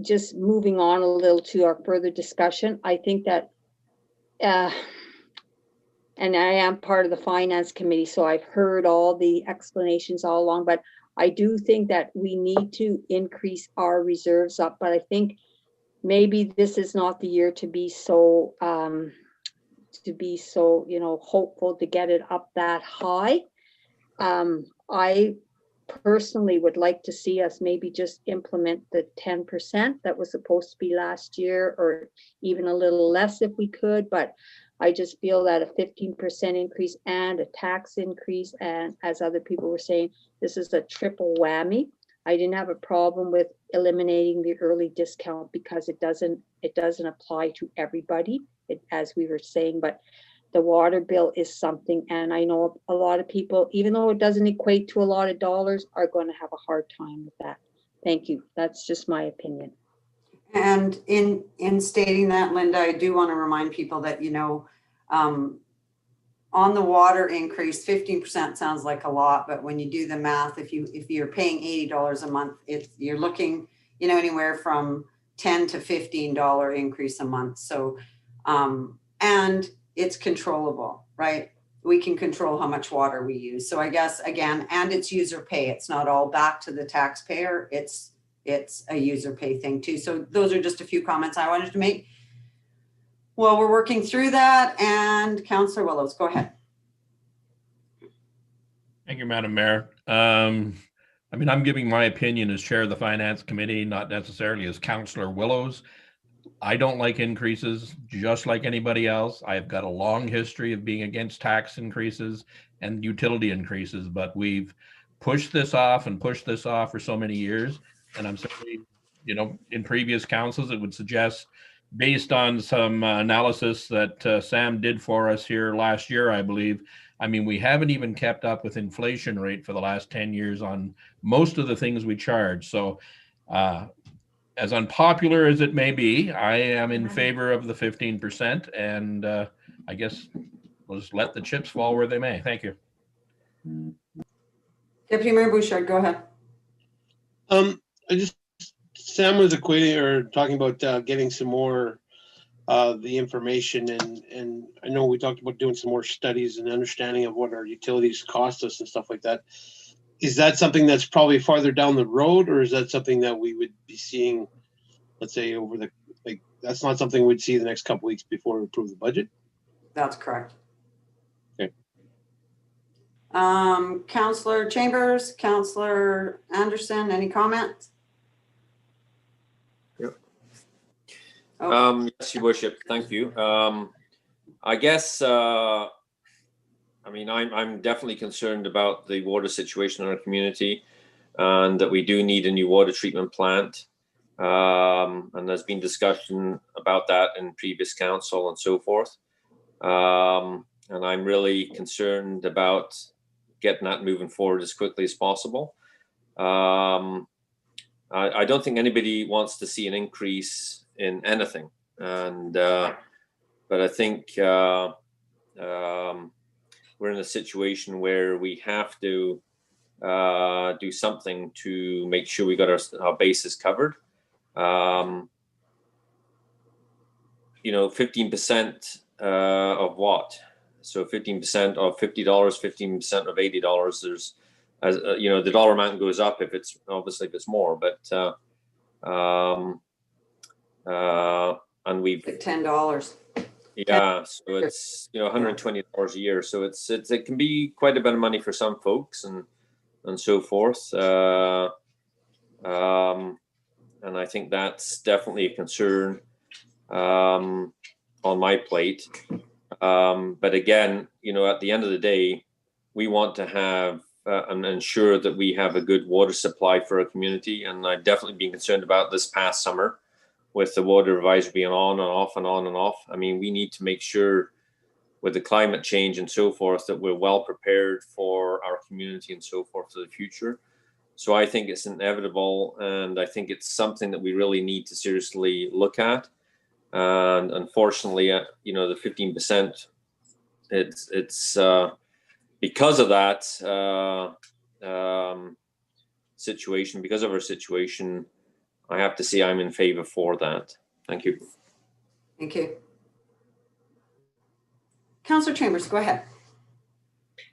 just moving on a little to our further discussion, I think that, and I am part of the finance committee, so I've heard all the explanations all along, but I do think that we need to increase our reserves up, but I think maybe this is not the year to be so, hopeful to get it up that high. I personally would like to see us maybe just implement the 10% that was supposed to be last year, or even a little less if we could, but I just feel that a 15% increase and a tax increase, and as other people were saying, this is a triple whammy. I didn't have a problem with eliminating the early discount because it doesn't apply to everybody, as we were saying, but the water bill is something, and I know a lot of people, even though it doesn't equate to a lot of dollars, are going to have a hard time with that. Thank you. That's just my opinion. And in stating that, Linda, I do want to remind people that, on the water increase, 15% sounds like a lot, but when you do the math, if you're paying $80 a month, you're looking, anywhere from $10 to $15 increase a month. So, and it's controllable, right? We can control how much water we use. So I guess, again, and it's user pay. It's not all back to the taxpayer. It's a user pay thing too. So those are just a few comments I wanted to make. Well, we're working through that, and Councillor Willows, go ahead. Thank you, Madam Mayor. I'm giving my opinion as chair of the finance committee, not necessarily as Councillor Willows. I don't like increases, just like anybody else. I've got a long history of being against tax increases and utility increases, but we've pushed this off for so many years. And I'm sorry, in previous councils, it would suggest, based on some analysis that Sam did for us here last year, I believe, we haven't even kept up with inflation rate for the last 10 years on most of the things we charge. So as unpopular as it may be, I am in favor of the 15%, and I guess we'll just let the chips fall where they may. Thank you. Deputy Mayor Bouchard, go ahead. Sam was equating or talking about getting some more the information, and I know we talked about doing some more studies and understanding of what our utilities cost us and stuff like that. Is that something that's probably farther down the road, or is that something that we would be seeing, let's say, that's not something we'd see the next couple weeks before we approve the budget? That's correct. Okay. Councillor Chambers, Councillor Anderson, any comments? Yep. Oh. Yes, Your Worship. Thank you. I guess, I'm definitely concerned about the water situation in our community, and that we do need a new water treatment plant. And there's been discussion about that in previous council and so forth. And I'm really concerned about getting that moving forward as quickly as possible. I don't think anybody wants to see an increase in anything. But I think we're in a situation where we have to do something to make sure we got our bases covered. 15% of what? So 15% of $50, 15% of $80. There's, the dollar amount goes up if it's more, but and we've $10. yeah, so it's $120 a year. So it can be quite a bit of money for some folks and so forth. And I think that's definitely a concern on my plate. But again, at the end of the day, we want to have and ensure that we have a good water supply for our community. And I've definitely been concerned about this past summer with the water advisory being on and off and on and off. I mean, we need to make sure with the climate change and so forth that we're well prepared for our community and so forth for the future. So I think it's inevitable, and I think it's something that we really need to seriously look at. And unfortunately, the 15%, it's because of that situation, because of our situation, I have to say I'm in favor for that. Thank you. Thank you. Councillor Chambers, go ahead.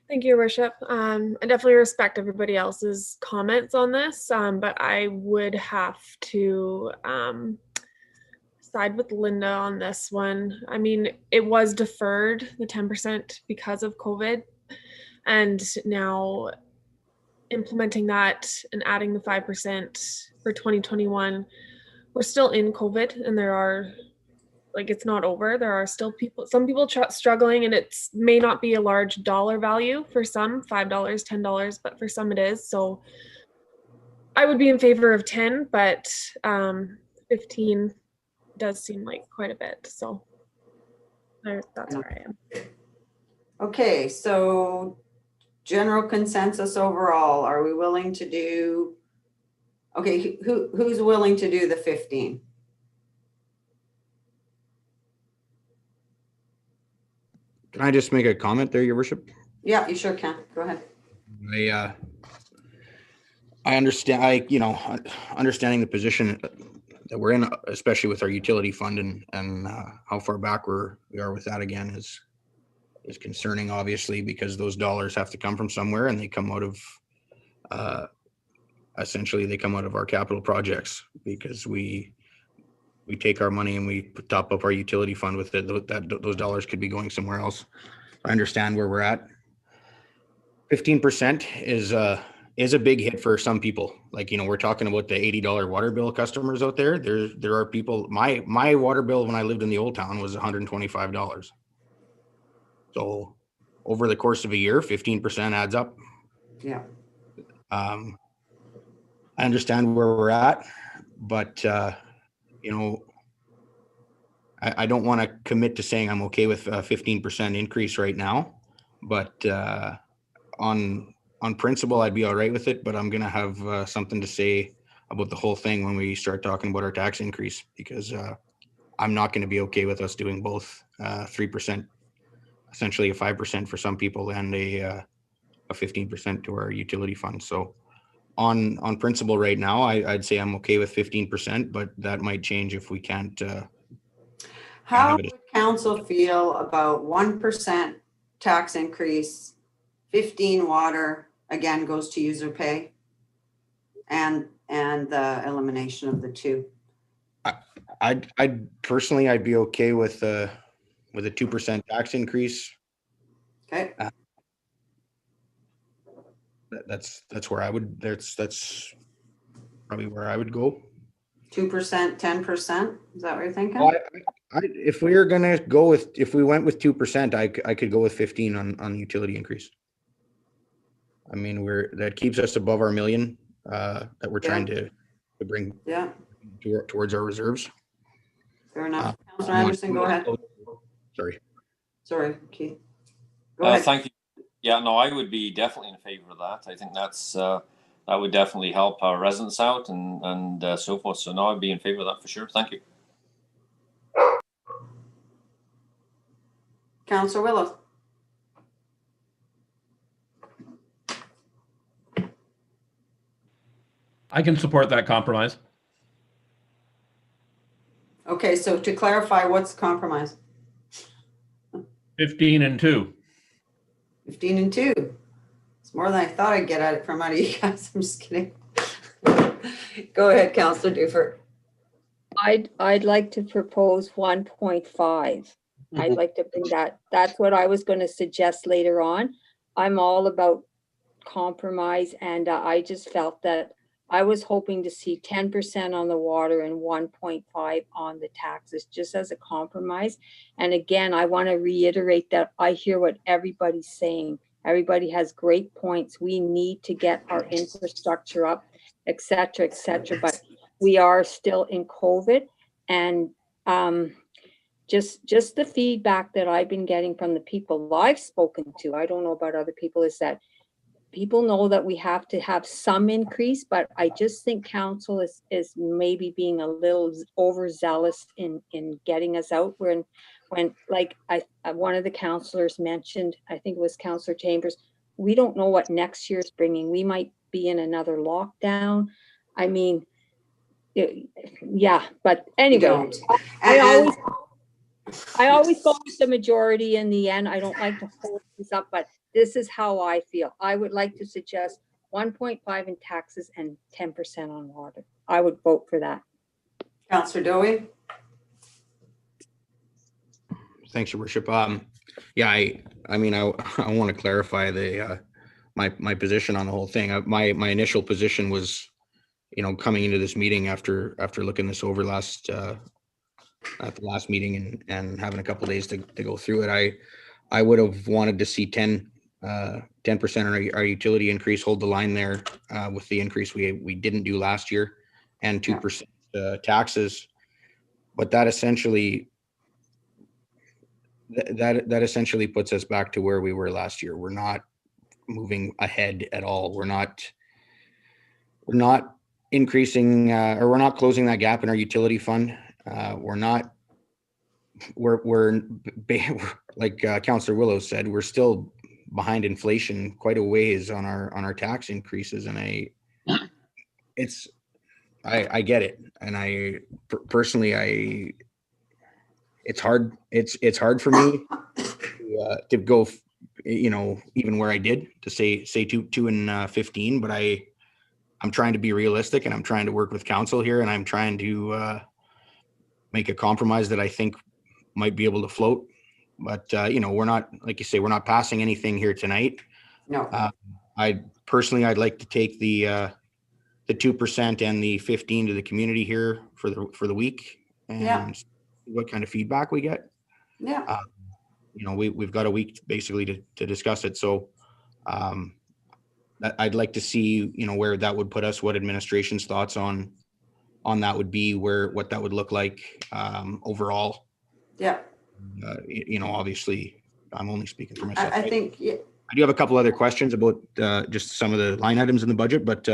Thank you, Your Worship. I definitely respect everybody else's comments on this, but I would have to side with Linda on this one. I mean, it was deferred, the 10%, because of COVID, and now implementing that and adding the 5% for 2021, we're still in COVID, and there are, it's not over. There are still some people struggling, and it may not be a large dollar value for some, $5, $10, but for some it is. So I would be in favor of 10, but 15 does seem like quite a bit. So that's where I am. Okay, so general consensus overall, are we willing to do, okay, who's willing to do the 15? Can I just make a comment there, Your Worship? Yeah, you sure can. Go ahead. I understand. Understanding the position that we're in, especially with our utility fund and how far back we are with that again is concerning, obviously, because those dollars have to come from somewhere, and they come out of essentially they come out of our capital projects, because we take our money and we top up our utility fund with it. Those dollars could be going somewhere else. I understand where we're at. 15% is a big hit for some people. We're talking about the $80 water bill customers out there. There are people. My water bill when I lived in the old town was $125. So over the course of a year, 15% adds up. Yeah. I understand where we're at, but I don't want to commit to saying I'm okay with a 15% increase right now, but on principle, I'd be all right with it. But I'm going to have something to say about the whole thing when we start talking about our tax increase, because I'm not going to be okay with us doing both 3%, essentially a 5% for some people, and a 15% to our utility fund. So on principle right now, I'd say I'm okay with 15%, but that might change if we can't. How would council feel about 1% tax increase, 15 water, again, goes to user pay, and the elimination of the 2? I'd personally, I'd be okay with a 2% tax increase. Okay. That's where I would. That's probably where I would go. 2%, 10%. Is that what you're thinking? Well, if we were gonna go with, if we went with 2%, I could go with 15 on utility increase. I mean, that keeps us above our million that we're trying to bring towards our reserves. Fair enough. Councillor Anderson, go ahead. Sorry, Keith. Go ahead. Thank you. Yeah, no, I would be definitely in favor of that. I think that would definitely help our residents out and so forth. So no, I'd be in favor of that for sure. Thank you. Councillor Willow. I can support that compromise. Okay, so to clarify, what's the compromise? 15 and 2. 15 and 2. It's more than I thought I'd get at it from out of you guys. I'm just kidding. Go ahead, Councillor Dufert. I'd like to propose 1.5. I'd like to bring that. That's what I was going to suggest later on. I'm all about compromise, and I just felt that I was hoping to see 10% on the water and 1.5 on the taxes, just as a compromise. And again, I want to reiterate that I hear what everybody's saying. Everybody has great points. We need to get our infrastructure up, et cetera, but we are still in COVID. And just the feedback that I've been getting from the people I've spoken to, I don't know about other people, is that people know that we have to have some increase, but I just think council is maybe being a little overzealous in getting us out. When like one of the councillors mentioned, I think it was Councillor Chambers, we don't know what next year's bringing. We might be in another lockdown. I mean, yeah, but anyway, I always go with the majority in the end. I don't like to hold this up, but this is how I feel. I would like to suggest 1.5 in taxes and 10% on water. I would vote for that. Councillor Dowie. Thanks, Your Worship. Yeah, I mean, I want to clarify the my position on the whole thing. My initial position was, you know, coming into this meeting after looking this over at the last meeting and having a couple of days to go through it, I would have wanted to see 10% on our utility increase, hold the line there with the increase we didn't do last year, and 2% taxes. But that essentially puts us back to where we were last year. We're not moving ahead at all. We're not increasing or we're not closing that gap in our utility fund. We're like Councillor Willow said, we're still behind inflation quite a ways on our tax increases, and I get it, and personally it's hard for me to go, you know, even where I did to say 2 and 15, but I'm trying to be realistic, and I'm trying to work with council here, and I'm trying to make a compromise that I think might be able to float. But you know, we're not, like you say, we're not passing anything here tonight. No. I'd like to take the 2% and the 15 to the community here for the week, and see what kind of feedback we get. Yeah. You know, we've got a week basically to discuss it. So I'd like to see, you know, where that would put us, what administration's thoughts on that would be, what that would look like overall. Yeah. You know, obviously, I'm only speaking for myself. I think I do have a couple other questions about just some of the line items in the budget, but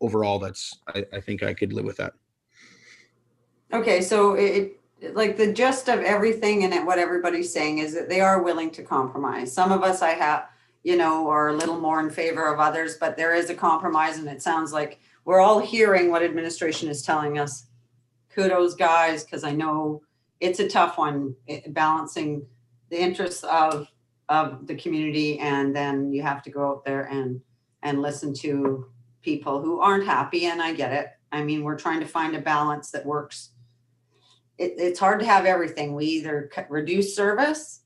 overall, I think I could live with that. Okay, so like the gist of everything and what everybody's saying is that they are willing to compromise. Some of us are a little more in favor of others, but there is a compromise, and it sounds like we're all hearing what administration is telling us. Kudos, guys, because I know it's a tough one, balancing the interests of the community, and then you have to go out there and listen to people who aren't happy, and I get it. I mean, we're trying to find a balance that works. It's hard to have everything. We either reduce service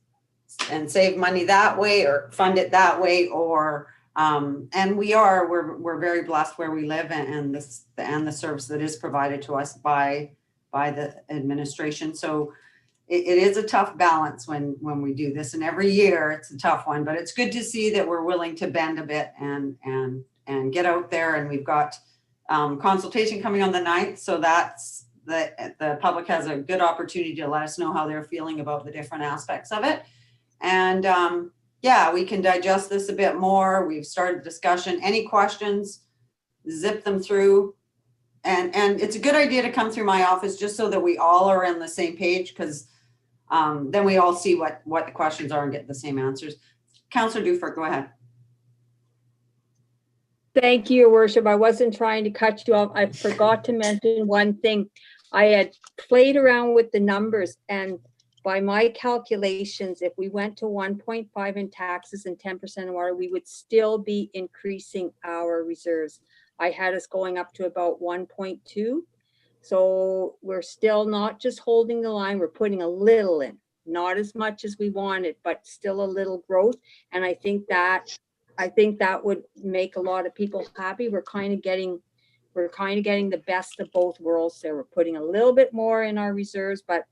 and save money that way, or fund it that way, or and we're very blessed where we live, and the service that is provided to us by the administration. So it is a tough balance when we do this, and every year it's a tough one, but it's good to see that we're willing to bend a bit and get out there. And we've got consultation coming on the 9th, so that's the public has a good opportunity to let us know how they're feeling about the different aspects of it. And yeah, we can digest this a bit more. We've started discussion. Any questions, zip them through. And it's a good idea to come through my office just so that we all are on the same page, because then we all see what the questions are and get the same answers. Councillor Dufert, go ahead. Thank you, Your Worship. I wasn't trying to cut you off. I forgot to mention one thing. I had played around with the numbers, and by my calculations, if we went to 1.5 in taxes and 10% in water, we would still be increasing our reserves. I had us going up to about 1.2. So we're still not just holding the line, we're putting a little in, not as much as we wanted, but still a little growth. And I think that would make a lot of people happy. We're kind of getting the best of both worlds there. We're putting a little bit more in our reserves, but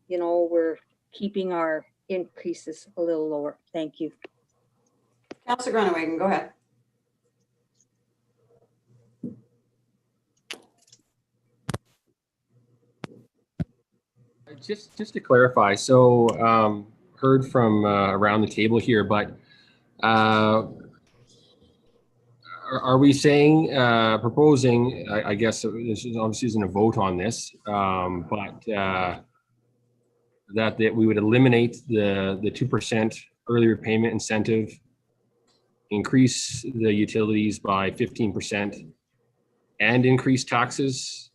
you know, we're keeping our increases a little lower. Thank you. Councillor Grunewagen, go ahead. Just to clarify, so heard from around the table here, but are we saying, proposing, I guess this is obviously isn't a vote on this, but that we would eliminate the 2% early repayment incentive, increase the utilities by 15%, and increase taxes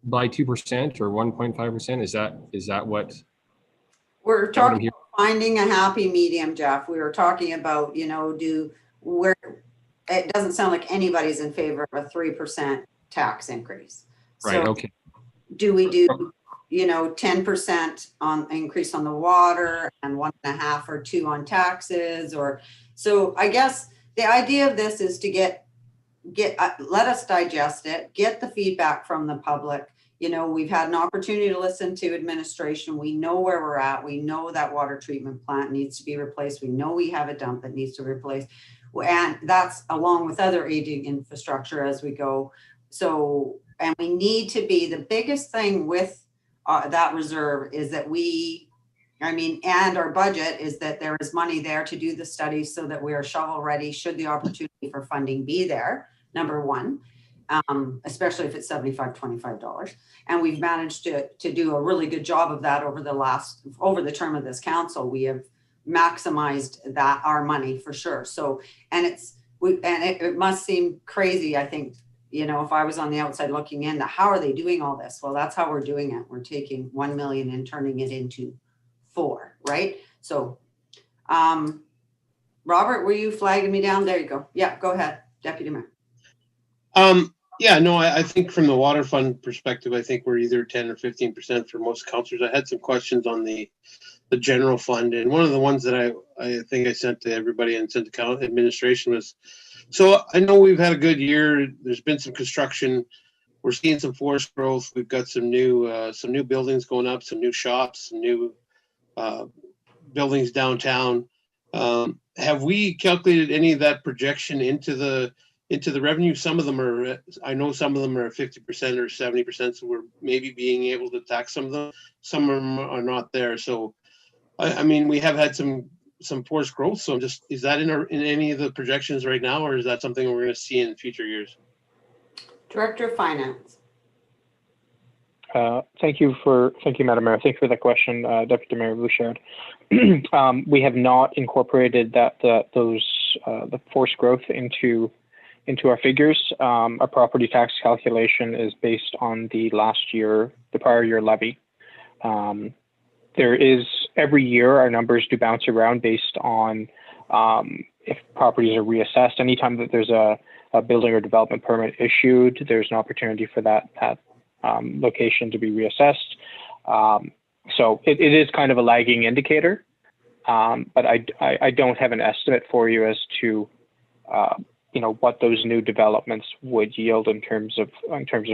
by 2% or 1.5%? Is that what we're talking about? Finding a happy medium, Jeff. We were talking about, you know, it doesn't sound like anybody's in favor of a 3% tax increase. Right. So okay. do we do, you know, 10% on increase on the water and 1.5 or 2 on taxes? Or so I guess the idea of this is to let us digest it, get the feedback from the public. You know, we've had an opportunity to listen to administration. We know where we're at. We know that water treatment plant needs to be replaced. We know we have a dump that needs to be replaced. And that's along with other aging infrastructure as we go. So, and we need to be, the biggest thing with that reserve is that and our budget is that there is money there to do the studies so that we are shovel ready should the opportunity for funding be there, number one. Especially if it's $75-25, and we've managed to do a really good job of that over the term of this council. We have maximized that our money for sure. So, and it must seem crazy. I think, you know, if I was on the outside looking in, how are they doing all this? Well, that's how we're doing it. We're taking 1 million and turning it into 4, right? So, Robert, were you flagging me down? There you go. Yeah, go ahead, Deputy Mayor. Yeah, no, I think from the water fund perspective, I think we're either 10 or 15% for most councillors. I had some questions on the general fund, and one of the ones that I think I sent to everybody and sent to administration was, so I know we've had a good year. There's been some construction. We're seeing some forest growth. We've got some new buildings going up, some new shops, some new buildings downtown. Have we calculated any of that projection into the revenue? Some of them are, I know some of them are 50% or 70%, so we're maybe being able to tax some of them. Some of them are not there. So, I mean, we have had some forced growth. So just, is that in any of the projections right now, or is that something we're going to see in future years? Director of Finance. Thank you, Madam Mayor. Thank you for that question, Deputy Mayor Bouchard. We have not incorporated the forced growth into our figures. Our property tax calculation is based on the prior year levy. There is, every year, our numbers do bounce around based on if properties are reassessed. Anytime that there's a building or development permit issued, there's an opportunity for that location to be reassessed. So it is kind of a lagging indicator, but I don't have an estimate for you as to you know, what those new developments would yield in terms of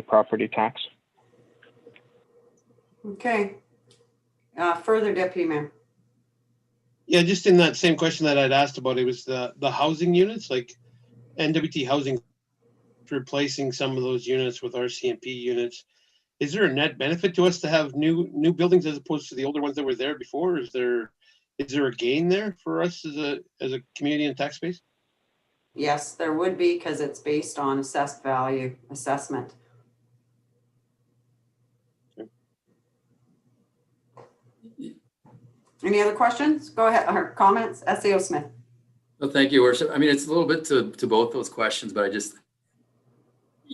property tax. Okay. Further, Deputy Mayor. Yeah, just in that same question that I'd asked about, it was the housing units, like NWT Housing replacing some of those units with RCMP units. Is there a net benefit to us to have new buildings as opposed to the older ones that were there before? Is there a gain there for us as a community and tax base? Yes, there would be, because it's based on assessed value assessment. Okay. Any other questions? Go ahead, or comments? SAO Smith. Well, thank you, Worship. I mean, it's a little bit to both those questions, but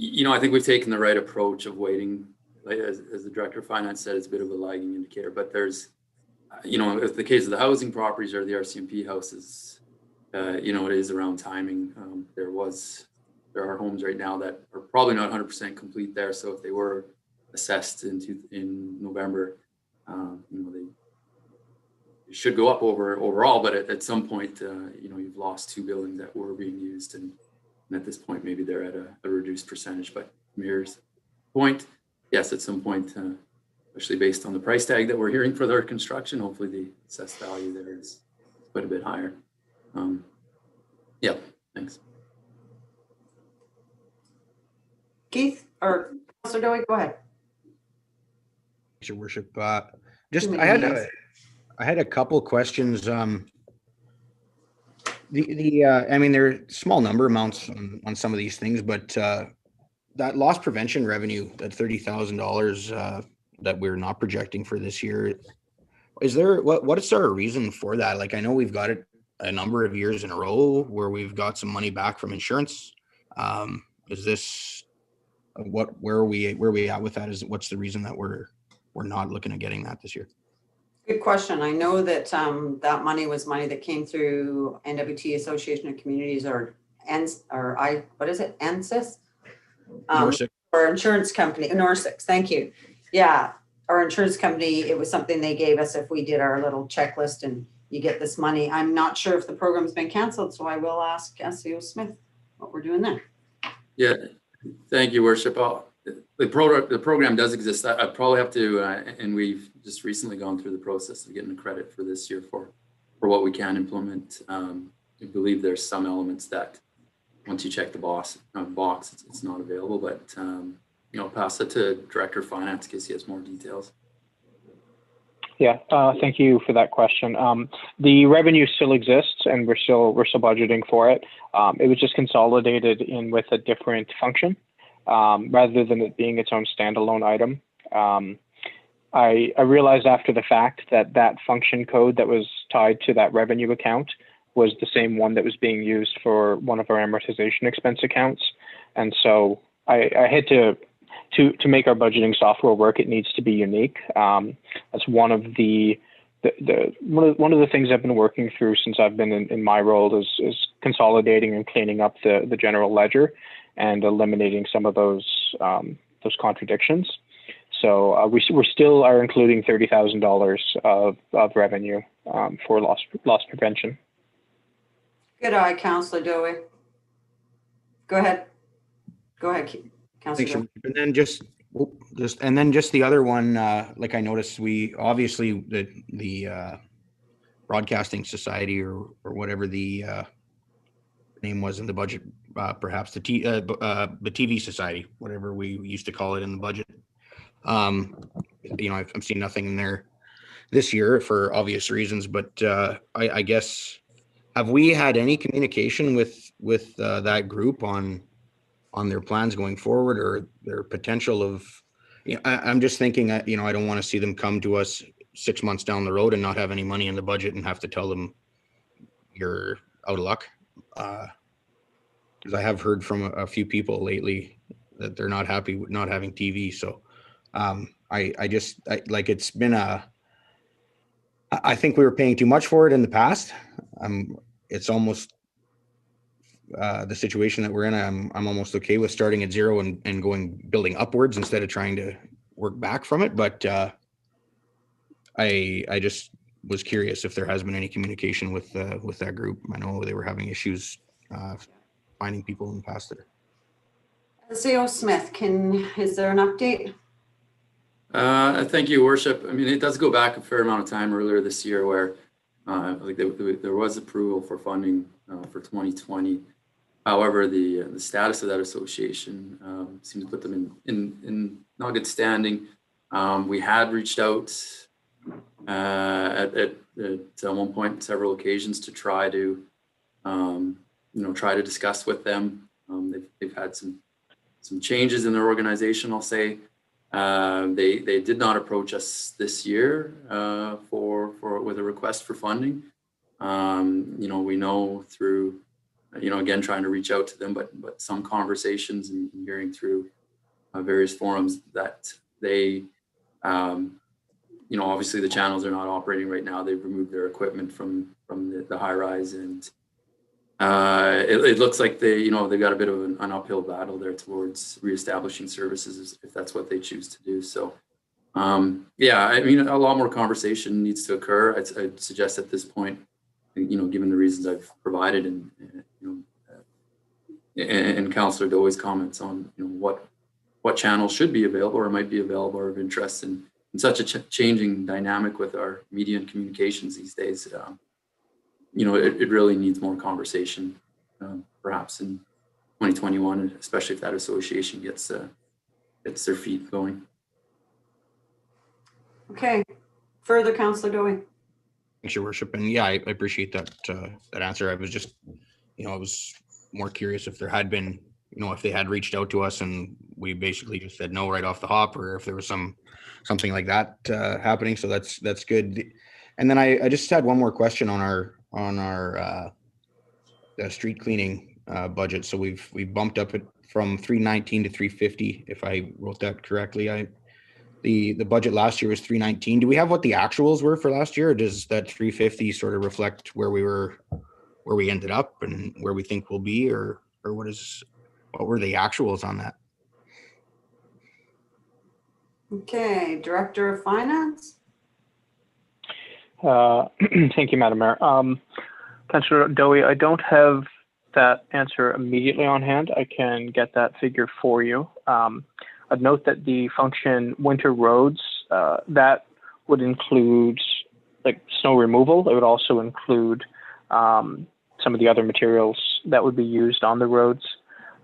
I think we've taken the right approach of waiting. Like, as the director of finance said, it's a bit of a lagging indicator, but there's, if the case of the housing properties or the RCMP houses, it is around timing. There are homes right now that are probably not 100% complete there. So if they were assessed in November, they should go up overall, but at some point, you've lost 2 buildings that were being used, and at this point, maybe they're at a reduced percentage. But Mayor's point, yes, at some point, especially based on the price tag that we're hearing for their construction, hopefully the assessed value there is quite a bit higher. Yeah, thanks. Keith or Councilor Dowie, go ahead. Your worship, I had a couple questions. I mean, there are small number amounts on some of these things, but that loss prevention revenue, that $30,000 that we're not projecting for this year, is there what is there a reason for that? Like, I know we've got it a number of years in a row where we've got some money back from insurance. Is this where are we at with that? What's the reason that we're not looking at getting that this year? Good question. I know that that money was money that came through NWT Association of Communities what is it? ANSYS? Norsec. Or insurance company, Norsec, thank you. Yeah, our insurance company, it was something they gave us if we did our little checklist and you get this money. I'm not sure if the program's been canceled, so I will ask SEO Smith what we're doing there. Yeah, thank you, Worship. The program does exist. I probably have to, and we've just recently gone through the process of getting the credit for this year for what we can implement. I believe there's some elements that once you check the box, it's not available, but pass it to Director of Finance in case he has more details. Yeah, thank you for that question. The revenue still exists, and we're still budgeting for it. It was just consolidated in with a different function, rather than it being its own standalone item. I realized after the fact that function code that was tied to that revenue account was the same one that was being used for one of our amortization expense accounts, and so I had to make our budgeting software work. It needs to be unique. That's one of the things I've been working through since I've been in my role is consolidating and cleaning up the general ledger and eliminating some of those contradictions. So we still are including $30,000 of revenue for loss prevention. Good eye, Councillor Dowie. Go ahead, Councillor Dowie. And then just the other one, like I noticed, we obviously the Broadcasting Society or whatever the name was in the budget, perhaps the TV Society, whatever we used to call it in the budget. I'm seeing nothing in there this year for obvious reasons, but I guess, have we had any communication with that group on their plans going forward or their potential of, I'm just thinking, I don't want to see them come to us 6 months down the road and not have any money in the budget and have to tell them you're out of luck. Because I have heard from a few people lately that they're not happy with not having TV. So it's been I think we were paying too much for it in the past. It's almost the situation that we're in. I'm almost okay with starting at zero and building upwards instead of trying to work back from it. But I just was curious if there has been any communication with that group. I know they were having issues finding people in the past there. SEO Smith, is there an update? Thank you, Worship. I mean, it does go back a fair amount of time earlier this year where there was approval for funding for 2020. However, the status of that association seemed to put them in not good standing. We had reached out at one point, several occasions, to try to discuss with them. They've had some changes in their organization, I'll say. They did not approach us this year with a request for funding. We know through again, trying to reach out to them, but some conversations and hearing through various forums that they, obviously the channels are not operating right now. They've removed their equipment from the high rise, and it looks like they've got a bit of an uphill battle there towards reestablishing services if that's what they choose to do. So, a lot more conversation needs to occur. I'd suggest at this point, given the reasons I've provided, and Councillor Doey's comments on what channels should be available or might be available or of interest in such a changing dynamic with our media and communications these days. It really needs more conversation, perhaps in 2021, especially if that association gets their feet going. Okay, further, Councillor Doey. Thanks, Your Worship. And yeah, I appreciate that answer. I was just, I was more curious if there had been, if they had reached out to us and we basically just said no right off the hop, or if there was something like that happening. So that's good. And then I just had one more question on our street cleaning budget. So we've bumped up it from 319 to 350, if I wrote that correctly. The budget last year was 319. Do we have what the actuals were for last year, or does that 350 sort of reflect where we ended up and where we think we'll be, or what were the actuals on that? Okay, Director of Finance. Thank you, Madam Mayor. Councillor Doey, I don't have that answer immediately on hand. I can get that figure for you. I'd note that the function winter roads, that would include like snow removal. It would also include some of the other materials that would be used on the roads.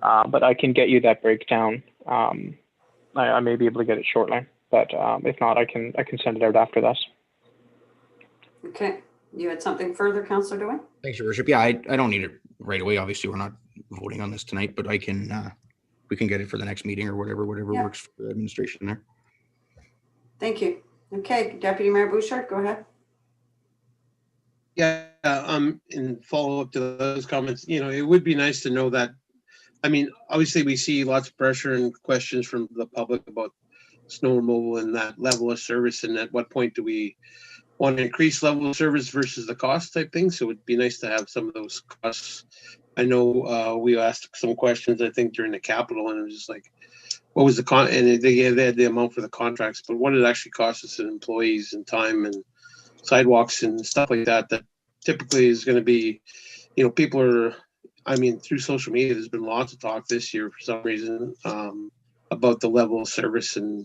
But I can get you that breakdown. I may be able to get it shortly, but if not, I can send it out after this. Okay, you had something further, Councillor Doey? Thanks, Your Worship. Yeah, I don't need it right away. Obviously, we're not voting on this tonight, but I can we can get it for the next meeting or whatever works for the administration there. Thank you. Okay, Deputy Mayor Bouchard, go ahead. Yeah, in follow up to those comments, it would be nice to know that. I mean, obviously we see lots of pressure and questions from the public about snow removal and that level of service, and at what point do we want to increase level of service versus the cost type thing. So it'd be nice to have some of those costs. I know we asked some questions, I think, during the capital, and it was just like, what was the and they had the amount for the contracts, but what it actually costs us in employees and time and sidewalks and stuff like that, that typically is going to be, people are, through social media, there's been lots of talk this year for some reason about the level of service, and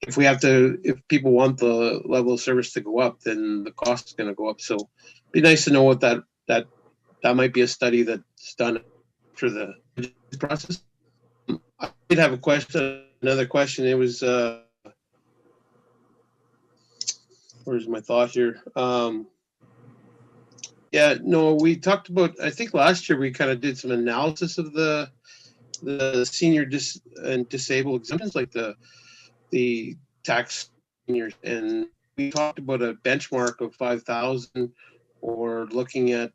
if people want the level of service to go up, then the cost is going to go up. So it'd be nice to know what that might be a study that's done for the process. I did have another question. It was, where's my thought here? We talked about, I think last year we kind of did some analysis of the senior and disabled exemptions, like the tax seniors, and we talked about a benchmark of 5,000, or looking at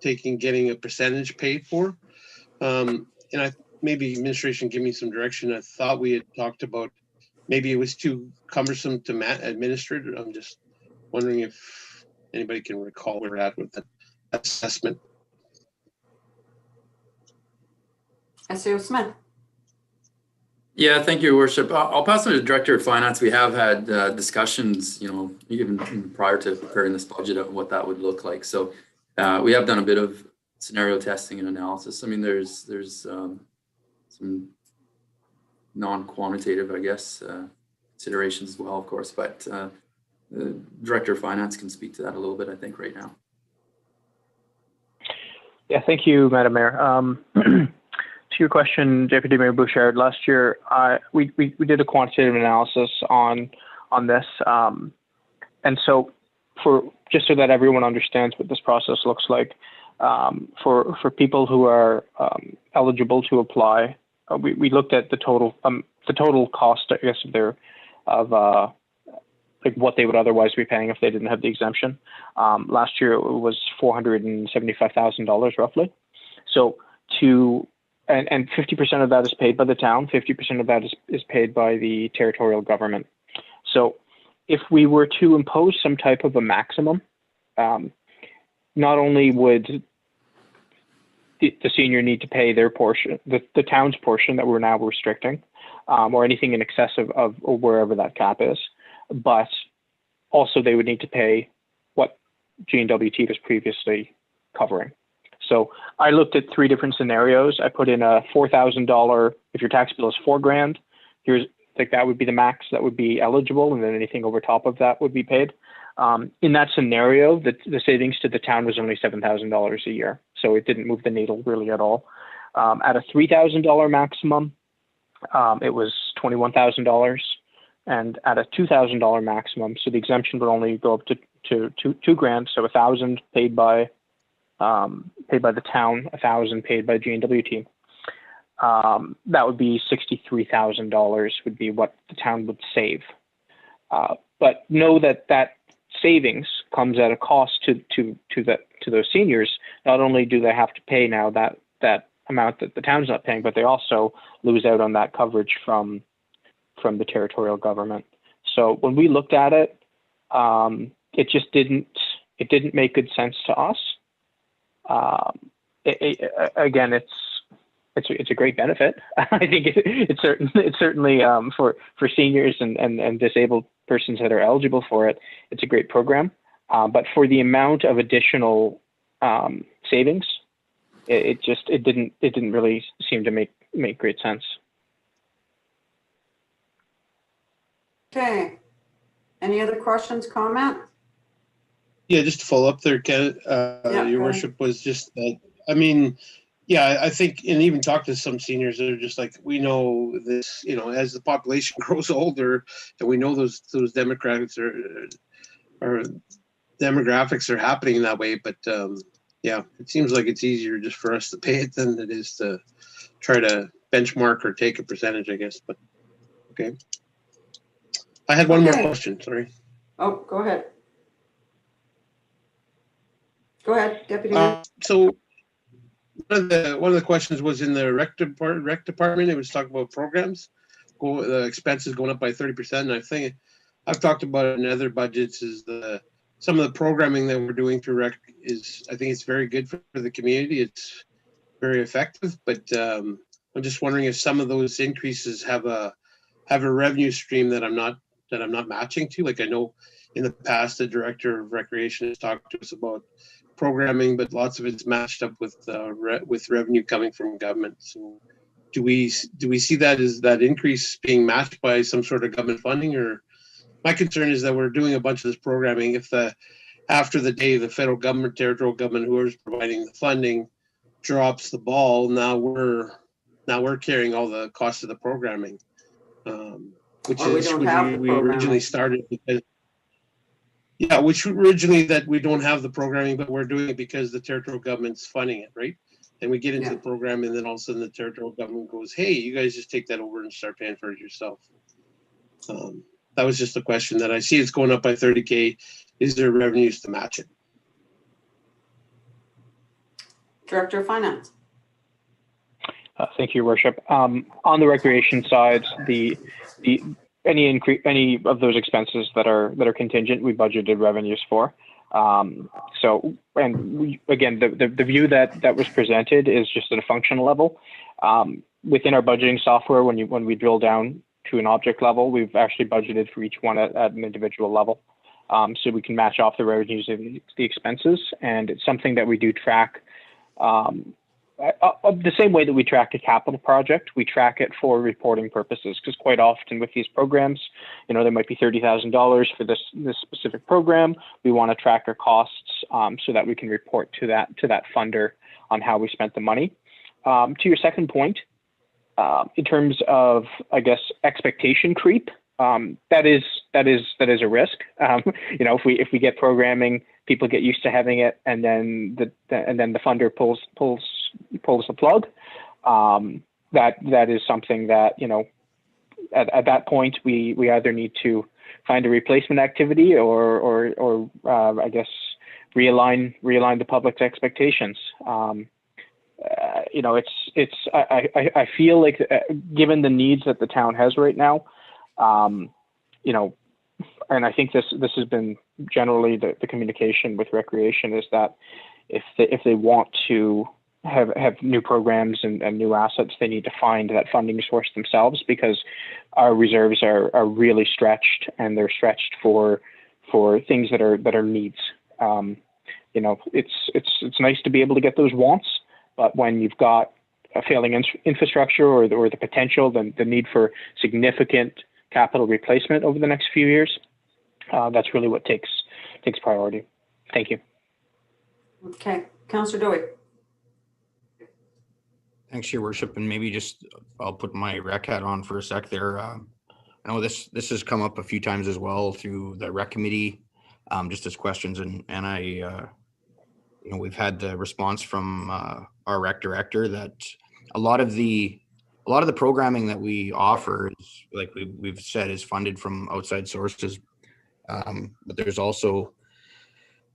getting a percentage paid for. And maybe administration give me some direction. I thought we had talked about maybe it was too cumbersome to administer it. I'm just wondering if anybody can recall where we're at with that assessment. SAO Smith. Yeah, thank you, Your Worship. I'll pass on to the Director of Finance. We have had discussions, even prior to preparing this budget, of what that would look like. So we have done a bit of scenario testing and analysis. There's some non-quantitative, I guess, considerations as well, of course, but the Director of Finance can speak to that a little bit, I think, right now. Yeah, thank you, Madam Mayor. To your question, Deputy Mayor Bouchard, last year we did a quantitative analysis on this, and so just so that everyone understands what this process looks like, for people who are eligible to apply, we looked at the total cost, I guess, of like what they would otherwise be paying if they didn't have the exemption. Last year it was $475,000 roughly. So and 50% of that is paid by the town, 50% of that is paid by the territorial government. So if we were to impose some type of a maximum, not only would the senior need to pay their portion, the town's portion that we're now restricting, or anything in excess of wherever that cap is, but also they would need to pay what GNWT was previously covering. So I looked at 3 different scenarios. I put in a $4,000, if your tax bill is $4,000, here's like that would be the max that would be eligible, and then anything over top of that would be paid. In that scenario, the savings to the town was only $7,000 a year. So it didn't move the needle really at all. At a $3,000 maximum, it was $21,000. And at a $2,000 maximum, so the exemption would only go up to $2,000, so $1,000 paid by the town, $1,000 paid by GNWT. That would be $63,000 would be what the town would save. But know that savings comes at a cost to those seniors. Not only do they have to pay now that amount that the town's not paying, but they also lose out on that coverage from the territorial government. So when we looked at it, it just didn't make good sense to us. Again, it's a great benefit. I think it's certainly for seniors and disabled persons that are eligible for it. It's a great program, but for the amount of additional savings, it didn't really seem to make great sense. Okay. Any other questions, comment? Yeah, just to follow up there, Ken, your worship, was just that, I mean, yeah, I think, and even talk to some seniors that are just like, we know this, as the population grows older, and we know those demographics are happening that way. But yeah, it seems like it's easier just for us to pay it than it is to try to benchmark or take a percentage, I guess. But okay. I had one more question, sorry. Oh, go ahead. Go ahead, Deputy Mayor. So one of the questions was in the rec department. It was talking about programs, the expenses going up by 30%. And I think I've talked about it in other budgets. Is some of the programming that we're doing through rec is, I think it's very good for the community. It's very effective, but I'm just wondering if some of those increases have a revenue stream that I'm not matching to. Like, I know in the past the director of recreation has talked to us about programming, but lots of it's matched up with revenue coming from government. So do we see that as that increase being matched by some sort of government funding? Or my concern is that we're doing a bunch of this programming, if after the day the federal government, territorial government, whoever's providing the funding, drops the ball, now we're carrying all the cost of the programming, which we originally started because. Yeah, which originally that we don't have the programming, but we're doing it because the territorial government's funding it, right? And we get into the program, and then all of a sudden the territorial government goes, "Hey, you guys just take that over and start paying for it yourself." That was just a question that I see. It's going up by 30K. Is there revenues to match it? Director of Thank you, Your Worship. On the recreation side, any of those expenses that are contingent, we budgeted revenues for. So, and again, the view that was presented is just at a functional level. Within our budgeting software, when we drill down to an object level, we've actually budgeted for each one at an individual level, so we can match off the revenues and the expenses. And it's something that we do track. The same way that we track a capital project, we track it for reporting purposes, because quite often with these programs, there might be $30,000 for this specific program. We want to track our costs so that we can report to that funder on how we spent the money. To your second point, in terms of, I guess, expectation creep, that is a risk. If we get programming, people get used to having it, and then the funder pulls the plug. That is something that at that point, we either need to find a replacement activity or I guess realign the public's expectations. I feel like given the needs that the town has right now, and I think this has been generally the communication with recreation is that if they want to have new programs and new assets, they need to find that funding source themselves, because our reserves are really stretched, and they're stretched for things that are needs. It's nice to be able to get those wants, but when you've got a failing infrastructure or the potential, then the need for significant capital replacement over the next few years, that's really what takes priority. Thank you. Okay, Councillor Dowie. Thanks, Your Worship, and maybe I'll put my rec hat on for a sec there. I know this has come up a few times as well through the rec committee, just as questions, and I, we've had the response from our rec director that a lot of the programming that we offer is, like we've said, is funded from outside sources, but there's also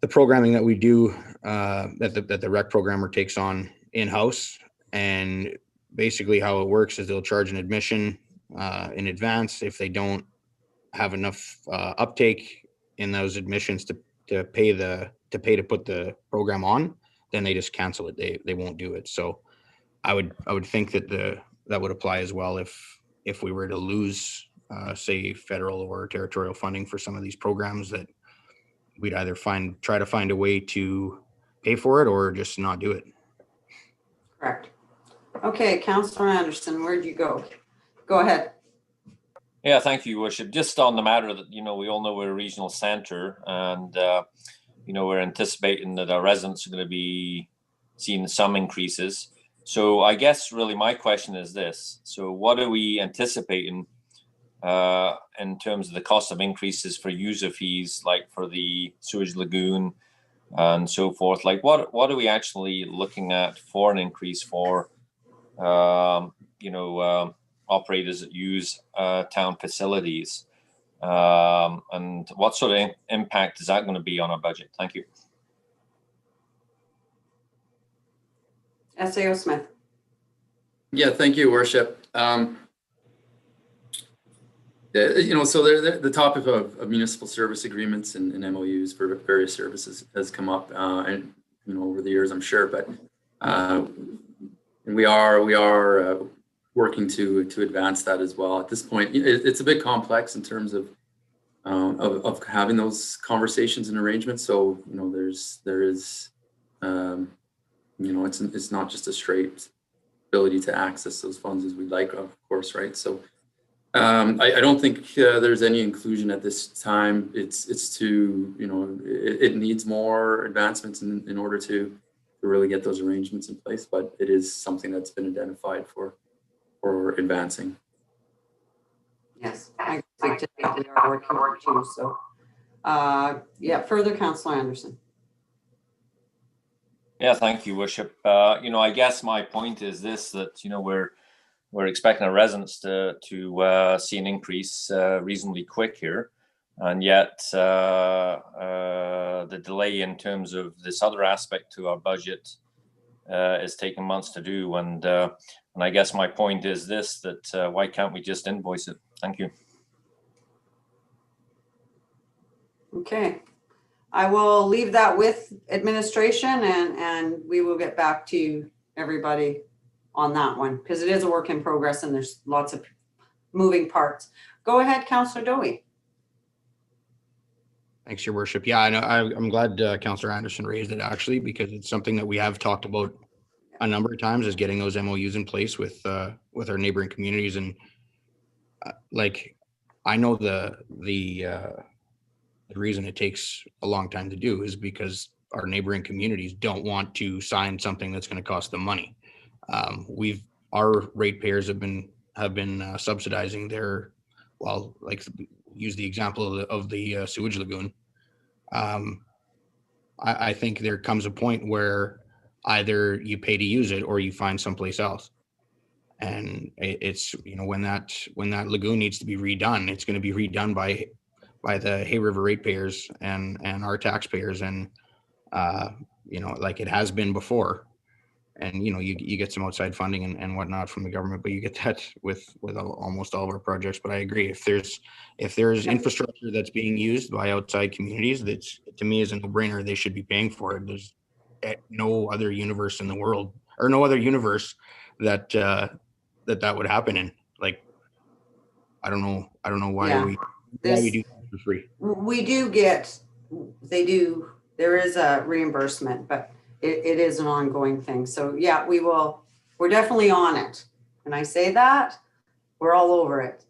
the programming that we do that the rec programmer takes on in-house. And basically how it works is they'll charge an admission in advance. If they don't have enough uptake in those admissions to pay to put the program on, then they just cancel it. They won't do it. So I would think that would apply as well if we were to lose say federal or territorial funding for some of these programs, that we'd either try to find a way to pay for it or just not do it. Correct. Okay, Councillor Anderson, where'd you go? Go ahead. Yeah, thank you, Your Worship. Just on the matter that, we all know we're a regional centre, and, we're anticipating that our residents are going to be seeing some increases. So I guess really my question is this. So what are we anticipating in terms of the cost of increases for user fees, like for the sewage lagoon and so forth? Like what are we actually looking at for an increase for operators that use town facilities, and what sort of impact is that going to be on our budget? Thank you. SAO Smith. Yeah, thank you, Worship. So the topic of municipal service agreements and MOUs for various services has come up, and over the years, I'm sure, but we are working to advance that as well. At this point, it's a bit complex in terms of having those conversations and arrangements. So there is it's not just a straight ability to access those funds as we'd like, of course, right? So I don't think there's any inclusion at this time. It's too, it needs more advancements in order to really get those arrangements in place, but it is something that's been identified for advancing. Yes, I typically are working on too. So, further, Councillor Anderson. Yeah, thank you, Worship. I guess my point is this: that we're expecting our residents to see an increase reasonably quick here, and yet the delay in terms of this other aspect to our budget is taking months to do. And I guess my point is this: that why can't we just invoice it? Thank you. Okay, I will leave that with administration, and we will get back to everybody on that one, because it is a work in progress and there's lots of moving parts. Go ahead, Councillor Dowie. Thanks, Your Worship. Yeah, I know. I'm glad Councillor Anderson raised it, actually, because it's something that we have talked about a number of times, is getting those MOUs in place with our neighboring communities. And I know the reason it takes a long time to do is because our neighboring communities don't want to sign something that's going to cost them money. Our ratepayers have been subsidizing their, use the example of the sewage lagoon. I think there comes a point where either you pay to use it or you find someplace else. And it's, when that lagoon needs to be redone, it's going to be redone by the Hay River ratepayers and our taxpayers, and like it has been before. And you get some outside funding and whatnot from the government, but you get that with almost all of our projects. But I agree, if there's infrastructure that's being used by outside communities, that's, to me, is a no-brainer. They should be paying for it. There's no other universe in the world, or no other universe that that would happen in. Like, I don't know why Yeah. we do that for free. We do get, there is a reimbursement, but it is an ongoing thing. So yeah, we're definitely on it. When I say that, we're all over it.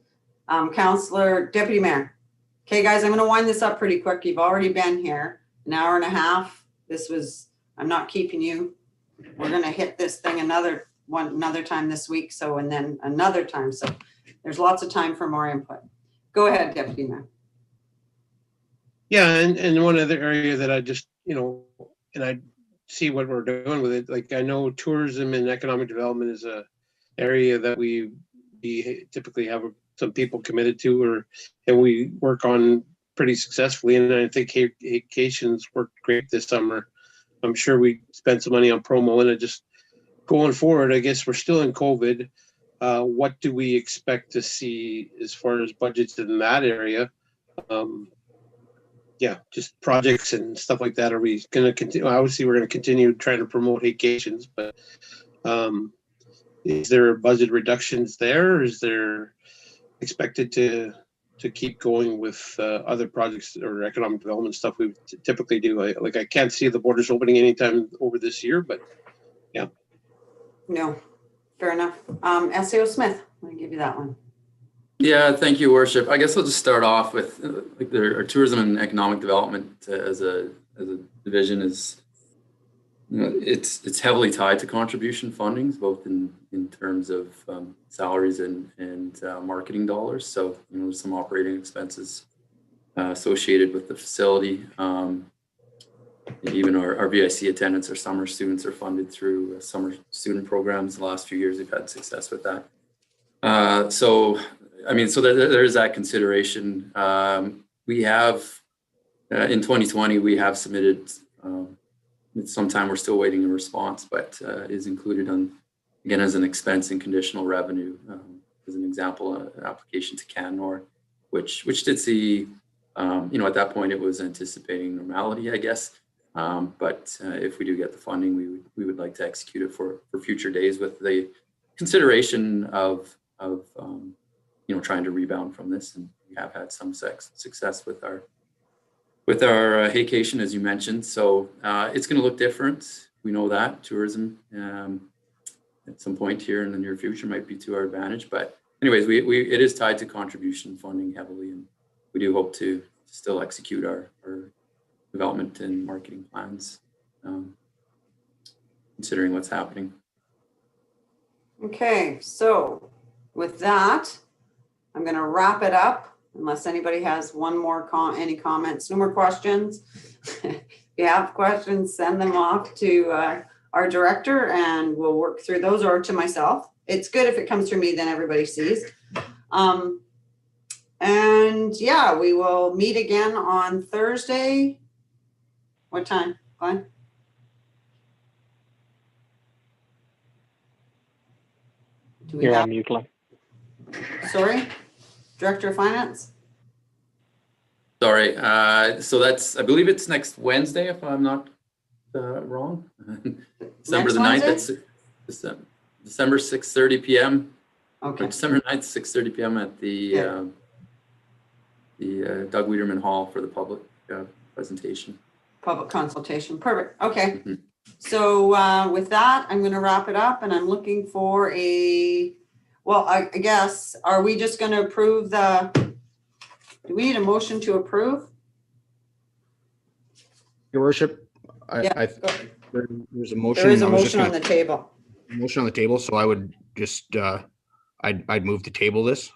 Councillor, Deputy Mayor. Okay, guys, I'm going to wind this up pretty quick. You've already been here an hour and a half. I'm not keeping you. We're going to hit this thing another time this week. So, and then another time. So there's lots of time for more input. Go ahead, Deputy Mayor. Yeah, and one other area that I just, and I see what we're doing with it. Like, I know tourism and economic development is a area that we typically have some people committed to, and we work on pretty successfully. And I think vacations worked great this summer. I'm sure we spent some money on promo, and it just going forward, I guess we're still in COVID. What do we expect to see as far as budgets in that area? Yeah, just projects and stuff like that. Are we going to continue? Obviously, we're going to continue trying to promote vacations, but is there budget reductions there? Is there expected to keep going with other projects or economic development stuff we typically do? I can't see the borders opening anytime over this year, but yeah. No, fair enough. SAO Smith, I'm going to give you that one. Yeah, thank you, Worship. I guess I'll just start off with our tourism and economic development as a division is, it's heavily tied to contribution fundings, both in terms of salaries and marketing dollars. So some operating expenses associated with the facility. Even our VIC attendance, our summer students are funded through summer student programs. The last few years, we've had success with that. So there is that consideration. We have, in 2020, we have submitted, sometime we're still waiting a response, but is included again, as an expense in conditional revenue. As an example, an application to Canor, which did see, at that point it was anticipating normality, I guess. But if we do get the funding, we would like to execute it for future days with the consideration of trying to rebound from this. And we have had some success with our vacation, as you mentioned. So it's going to look different. We know that tourism at some point here in the near future might be to our advantage. But anyways, it is tied to contribution funding heavily, and we do hope to still execute our development and marketing plans, considering what's happening. Okay, so with that, I'm going to wrap it up unless anybody has any comments, no more questions. If you have questions, send them off to our director and we'll work through those, or to myself. It's good if it comes through me, then everybody sees. And yeah, we will meet again on Thursday. What time, Glenn? You're on mute, Glenn. Sorry, Director of Finance? Sorry, so I believe it's next Wednesday, if I'm not wrong. December the 9th, that's December 6:30 p.m. Okay. December 9th, 6:30 p.m. at the Doug Wiederman Hall for the public presentation. Public consultation, perfect, okay. Mm-hmm. So with that, I'm gonna wrap it up, and I'm looking for I guess, are we just gonna approve do we need a motion to approve? Your Worship, there's a motion. There is a motion on the table. Motion on the table, so I would just, I'd move to table this.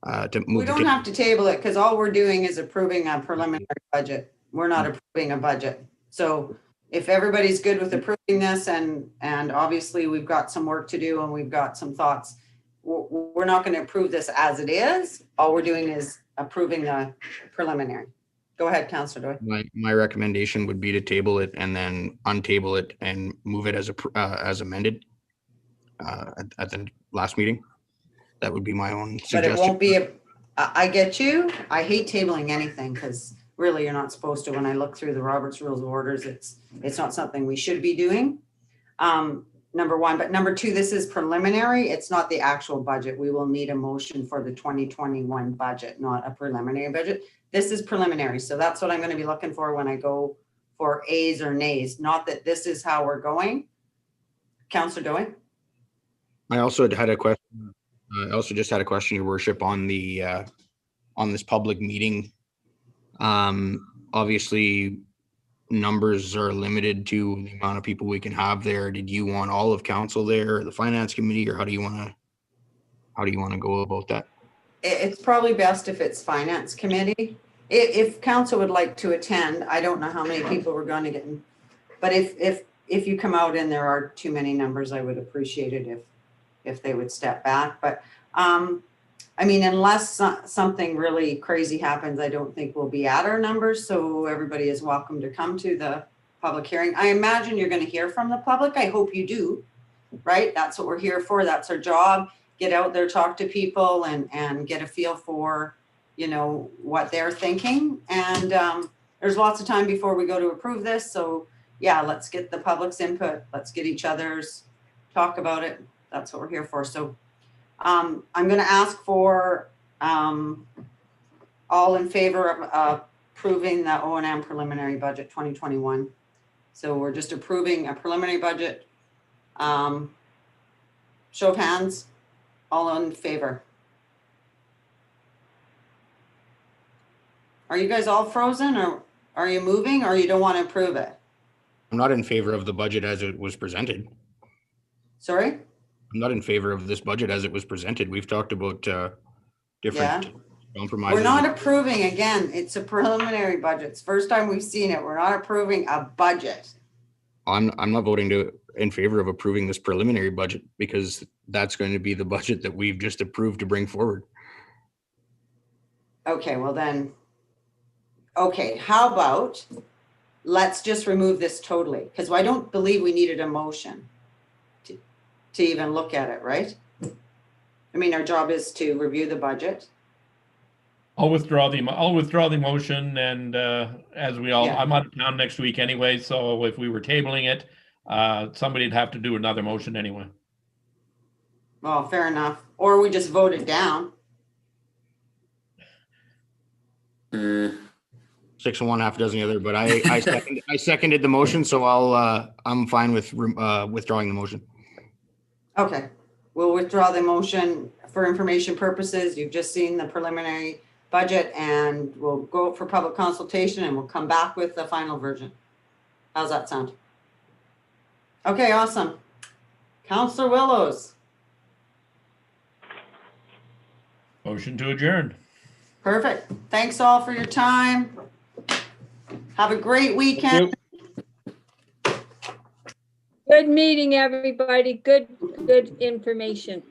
We don't have to table it because all we're doing is approving a preliminary budget. We're not approving a budget. So if everybody's good with approving this, and obviously we've got some work to do and we've got some thoughts, we're not going to approve this as it is. All we're doing is approving the preliminary. Go ahead, Councillor Doi. My recommendation would be to table it and then untable it and move it as amended at the last meeting. That would be my own But it suggestion. won't be, I get you. I hate tabling anything because really you're not supposed to. When I look through the Roberts Rules of Orders, it's not something we should be doing. Number one, but number two, this is preliminary. It's not the actual budget. We will need a motion for the 2021 budget, not a preliminary budget. This is preliminary. So that's what I'm going to be looking for when I go for A's or nays. Not that this is how we're going. Councillor Doi? I also had a question. I also just had a question, Your Worship, on the on this public meeting. Obviously, numbers are limited to the amount of people we can have there. Did you want all of council there, or the finance committee, or how do you want to go about that? It's probably best if it's finance committee. If council would like to attend, I don't know how many people we're going to get, but if you come out and there are too many numbers, I would appreciate it if they would step back. But I mean, unless something really crazy happens, I don't think we'll be at our numbers. So everybody is welcome to come to the public hearing. I imagine you're going to hear from the public. I hope you do, right? That's what we're here for. That's our job. Get out there, talk to people and get a feel for, you know, what they're thinking. And there's lots of time before we go to approve this. So yeah, let's get the public's input. Let's get each other's, talk about it. That's what we're here for. So I'm going to ask for all in favor of approving the O&M preliminary budget 2021. So we're just approving a preliminary budget. Show of hands, all in favor. Are you guys all frozen, or are you moving, or you don't want to approve it? I'm not in favor of the budget as it was presented. Sorry? I'm not in favor of this budget as it was presented. We've talked about different compromises. We're not approving, again, it's a preliminary budget. It's the first time we've seen it. We're not approving a budget. I'm not voting in favor of approving this preliminary budget because that's going to be the budget that we've just approved to bring forward. Okay, well then, okay, how about let's just remove this totally, because I don't believe we needed a motion to even look at it, right? I mean, our job is to review the budget. I'll withdraw the motion, and as we all, Yeah. I'm out of town next week anyway, so if we were tabling it, somebody'd have to do another motion anyway. Well, fair enough. Or we just vote it down. 6 and 1, half a dozen the other, but I seconded the motion, so I'm fine with withdrawing the motion. Okay, we'll withdraw the motion for information purposes. You've just seen the preliminary budget, and we'll go for public consultation and we'll come back with the final version. How's that sound? Okay, awesome. Councillor Willows. Motion to adjourn. Perfect. Thanks all for your time. Have a great weekend. Good meeting, everybody. Good information.